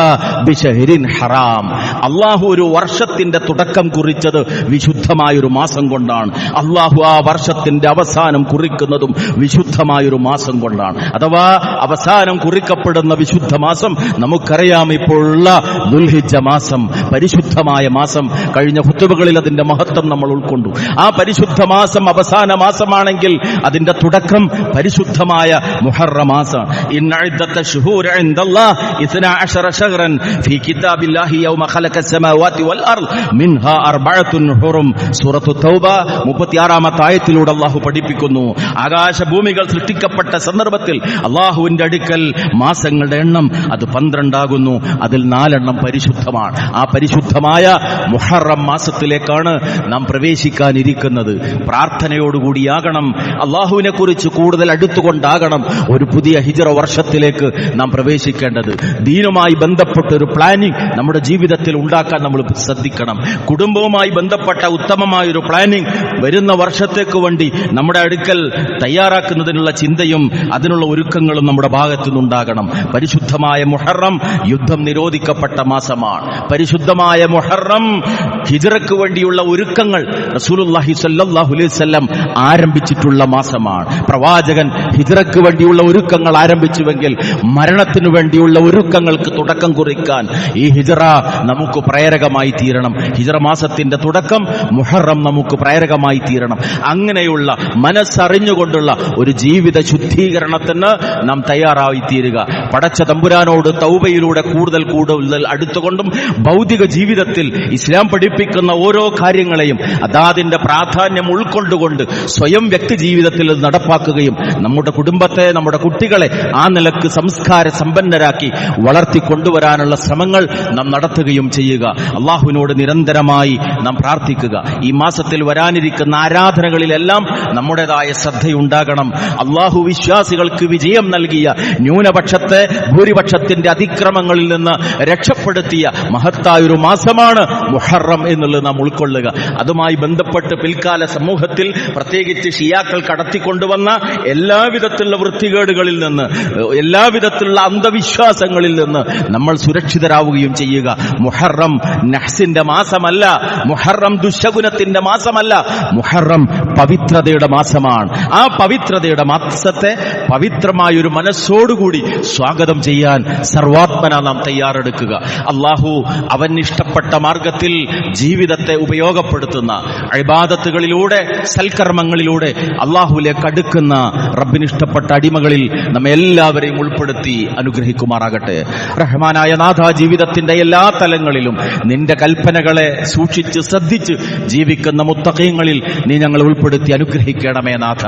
ബിശഹ്രിൻ ഹറാം. അല്ലാഹു ഒരു വർഷത്തിന്റെ തുടക്കം കുറിച്ചത് വിശുദ്ധമായൊരു മാസം കൊണ്ടാണ്. അല്ലാഹു ആ വർഷത്തിന്റെ അവസാനം കുറിക്കുന്നതും വിശുദ്ധമായൊരു മാസം കൊണ്ടാണ്. അഥവാ അവസാനം കുറിക്കപ്പെടുന്ന വിശുദ്ധ മാസം നമുക്കറിയാം ഇപ്പോഴുള്ള ദുൽഹിജ്ജ മാസം, പരിശുദ്ധമായ മാസം. കഴിഞ്ഞ ഖുതുബകളിൽ അതിന്റെ മഹത്വം നമ്മൾ ഉൾക്കൊണ്ടു. ആ പരിശുദ്ധ മാസം അവസാന മാസമാണെങ്കിൽ അതിന്റെ തുടക്കം പരിശുദ്ധമായ മുഹറം മാസം. ഇന്ന ഇദ്ദത ശുഹൂര ഇൻദല്ലാഹ് 12 ശഹ്റൻ ഫീ കിതാബില്ലാഹി യൗമ ഖലഖസ് സമാവാതി വൽ അർദ് മിൻഹാ അർബഅത്തുൻ ഹുറും. സൂറത്തു തൗബ 36-ാമത്തെ ആയത്തിലൂടെ അല്ലാഹു പഠിപ്പിക്കുന്നു, ആകാശഭൂമികൾ സൃഷ്ടിക്കപ്പെട്ട സന്ദർഭത്തിൽ അല്ലാഹുവിന്റെ അടുക്കൽ മാസങ്ങളുടെ എണ്ണം അത് 12 ആകുന്നു. അതിൽ 4 പരിശുദ്ധമാണ്. ആ പരിശുദ്ധമായ മുഹറം മാസത്തിലേക്കാണ് നാം പ്രവേശിക്കാനിരിക്കുന്നത്. പ്രാർത്ഥനയോടുകൂടിയാകണം, അല്ലാഹുവിനെ കുറിച്ച് കൂടുതൽ അടുത്തുകൊണ്ടാകണം ഒരു പുതിയ ഹിജ്റ വർഷത്തിലേക്ക് നാം പ്രവേശിക്കേണ്ടത്. ദീനുമായി ബന്ധപ്പെട്ട ഒരു പ്ലാനിംഗ് നമ്മുടെ ജീവിതത്തിൽ ഉണ്ടാക്കാൻ നമ്മൾ ശ്രദ്ധിക്കണം. കുടുംബവുമായി ബന്ധപ്പെട്ട ഉത്തമമായൊരു പ്ലാനിംഗ് വരുന്ന വർഷത്തേക്ക് വേണ്ടി നമ്മുടെ അടുക്കൽ തയ്യാറാക്കുന്നതിനുള്ള ചിന്തയും അതിനുള്ള ഒരുക്കങ്ങളും നമ്മുടെ ഭാഗത്തു നിന്നുണ്ടാകണം. പരിശുദ്ധമായ മുഹറം യുദ്ധം നിരോധിക്കപ്പെട്ട മാസമാണ്. പരിശുദ്ധമായ മുഹറം ഹിജ്റയ്ക്ക് വേണ്ടിയുള്ള ഒരുക്കങ്ങൾ റസൂലുള്ളാഹി സ്വല്ലല്ലാഹു അലൈഹി വസല്ലം ആരംഭിച്ചിട്ടുള്ള മാസമാണ്. പ്രവാചകൻ ഹിജ്റയ്ക്ക് വേണ്ടിയുള്ള ഒരുക്കങ്ങൾ ആരംഭിച്ചുവെങ്കിൽ മരണത്തിനു വേണ്ടിയുള്ള ഒരുക്കങ്ങൾക്ക് തുടക്കം കുറിക്കാൻ ഈ ഹിജ്റ നമുക്ക് പ്രേരകമായി തീരണം. ഹിജ്റ മാസത്തിന്റെ തുടക്കം മുഹറം നമുക്ക് പ്രേരകമായി തീരണം. അങ്ങനെയുള്ള മനസ്സറിഞ്ഞുകൊണ്ടുള്ള ഒരു ജീവിത ശുദ്ധീകരണത്തിന് നാം തയ്യാറായി തീരുക. പടച്ച തമ്പുരാനോട് തൗബയിലൂടെ കൂടുതൽ അടുത്തുകൊണ്ടും ഭൗതിക ജീവിതത്തിൽ ഇസ്ലാം പഠിപ്പിക്കുന്ന ഓരോ കാര്യങ്ങളെയും അതാതിന്റെ പ്രാധാന്യം ഉൾക്കൊണ്ടുകൊണ്ട് സ്വയം വ്യക്തി ജീവിതത്തിൽ നടപ്പാക്കുകയും നമ്മുടെ കുടുംബത്തെ, നമ്മുടെ കുട്ടികളെ ആ നിലക്ക് സംസ്കാര സമ്പന്നരാക്കി വളർത്തിക്കൊണ്ടുവരാനുള്ള ശ്രമങ്ങൾ നാം നടത്തുകയും ചെയ്യുക. അള്ളാഹുവിനോട് നിരന്തരമായി നാം പ്രാർത്ഥിക്കുക. ഈ മാസത്തിൽ വരാനിരിക്കുന്ന ആരാധനകളിലെല്ലാം നമ്മുടേതായ ശ്രദ്ധയുണ്ടാകണം. അള്ളാഹു വിശ്വാസികൾക്ക് വിജയം നൽകിയ ന്യൂനപക്ഷത്തെ ഭൂരിപക്ഷത്തിന്റെ അതിക്രമങ്ങളിൽ നിന്ന് രക്ഷപ്പെടുത്തിയ മഹത്തായൊരു മാസമാണ് മുഹറം എന്നുള്ളത് നാം ഉൾക്കൊള്ളുക. അതുമായി ബന്ധപ്പെട്ട് പിൽക്കാല സമൂഹത്തിൽ പ്രത്യേകിച്ച് ഷിയാക്കൾ കടത്തിക്കൊണ്ടുവന്ന എല്ലാവിധത്തിലുള്ള വൃത്തികേടുകളിൽ നിന്ന്, എല്ലാവിധത്തിലുള്ള അന്ധവിശ്വാസങ്ങളിൽ നിന്ന് നമ്മൾ സുരക്ഷിതരാവുകയും ചെയ്യുക. മുഹറം നഹ്സിന്റെ മാസമല്ല, മുഹറം ദുശകുനത്തിന്റെ മാസമല്ല, മുഹറം പവിത്രതയുടെ മാസമാണ്. ആ പവിത്രതയുടെ മാസത്തെ പവിത്രമായൊരു മനസ്സോടുകൂടി സ്വാഗതം ചെയ്യാൻ സർവാത്മന നാം തയ്യാറെടുക്കുക. അള്ളാഹു അവൻ ഇഷ്ടപ്പെട്ട മാർഗത്തിൽ ജീവിതത്തെ ഉപയോഗപ്പെടുത്തുന്ന ഇബാദത്തുകളിലൂടെ, സൽക്കർമ്മങ്ങളിലൂടെ അള്ളാഹുവിലേക്ക് അടുക്കുന്ന റബ്ബിനിഷ്ടപ്പെട്ട അടിമകളിൽ നമ്മെ എല്ലാവരെയും ഉൾപ്പെടുത്തി അനുഗ്രഹിക്കുമാറാകട്ടെ. റഹ്മാനായ നാഥ, ജീവിതത്തിന്റെ എല്ലാ തലങ്ങളിലും നിന്റെ കൽപ്പനകളെ സൂക്ഷിച്ച് ശ്രദ്ധിച്ച് ജീവിക്കുന്ന മുത്തഖീങ്ങളിൽ നീ ഞങ്ങളെ ഉൾപ്പെടുത്തി അനുഗ്രഹിക്കണമേ നാഥ.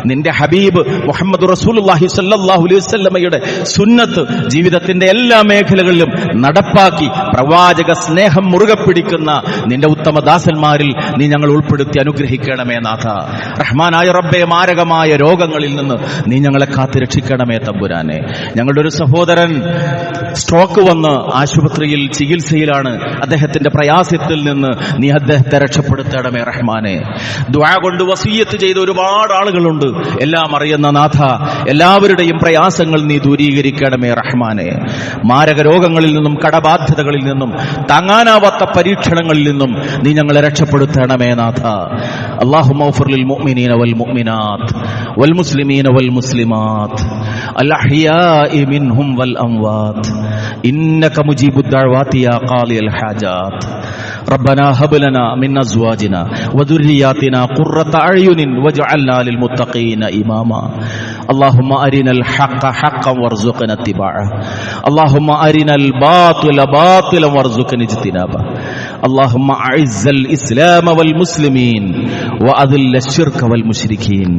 നിന്റെ ഹബീബ് മുഹമ്മദ് റസൂലുള്ളാഹി സ്വല്ലല്ലാഹു അലൈഹി വസല്ലമയുടെ സുന്നത്ത് ജീവിതത്തിന്റെ എല്ലാ മേഖലകളിലും നടപ്പാക്കി പ്രവാചക സ്നേഹം മുറുകെ പിടിക്കുന്ന നിന്റെ ഉത്തമദാസന്മാരിൽ നീ ഞങ്ങൾ ഉൾപ്പെടുത്തി അനുഗ്രഹിക്കണമേ നാഥ. റഹ്മാനായ റബ്ബേ, മാരകമായ രോഗങ്ങളിൽ നിന്ന് നീ ഞങ്ങളെ കാത്തു രക്ഷിക്കണമേ തമ്പുരാനെ. ഞങ്ങളുടെ ഒരു സഹോദരൻ സ്ട്രോക്ക് വന്ന് ആശുപത്രിയിൽ ചികിത്സയിലാണ്. അദ്ദേഹത്തിന്റെ പ്രയാസത്തിൽ നിന്ന് നീ അദ്ദേഹത്തെ രക്ഷപ്പെടുത്തണമേ റഹ്മാനെ. ദുആ കൊണ്ട് വസിയ്യത്ത് ചെയ്ത ഒരുപാട് ആളുകളുണ്ട്. എല്ലാം അറിയുന്ന നാഥ, എല്ലാവരുടെയും പ്രയാസങ്ങൾ നീ ദൂരീകരിക്കണമേ റഹ്മാനെ. മാരക രോഗങ്ങളിൽ നിന്നും കടബാധ്യതകളിൽ നിന്നും താങ്ങാനാവാത്ത പരീക്ഷണങ്ങളിൽ നിന്നും നീ ഞങ്ങളെ രക്ഷപ്പെടുത്തണമേ നാഥ. അല്ലാഹുമ്മ ഗ്ഫിർ ലിൽ മുഅ്മിനീന വൽ മുഅ്മിനാത്ത് വൽ മുസ്ലിമീന വൽ മുസ്ലിമാത്ത് അൽ അഹ്യാഇ മിൻഹും വൽ അംവാത്ത് ഇന്നക മുജീബുദ് ദഅവാതി യാ ഖാദിയൽ ഹാജാത്ത്. ربنا هب لنا من ازواجنا وذرياتنا قرة اعين واجعلنا للمتقين اماما. اللهم ارنا الحق حقا وارزقنا اتباعه. اللهم ارنا الباطل باطلا وارزقنا اجتنابه. اللهم اعز الاسلام والمسلمين واذل الشرك والمشركين.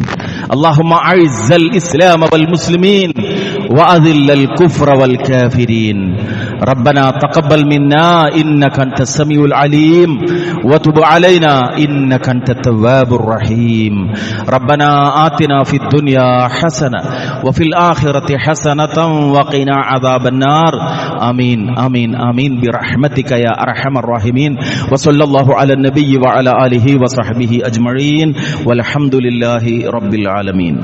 اللهم اعز الاسلام والمسلمين واذل الكفر والكافرين. ربنا تقبل منا انك انت السميع العليم وتب علينا انك انت التواب الرحيم. ربنا آتنا في الدنيا حسنة وفي الآخرة حسنة وقنا عذاب النار. آمين آمين آمين برحمتك يا أرحم الراحمين. وصلى الله على النبي وعلى آله وصحبه أجمعين والحمد لله رب العالمين.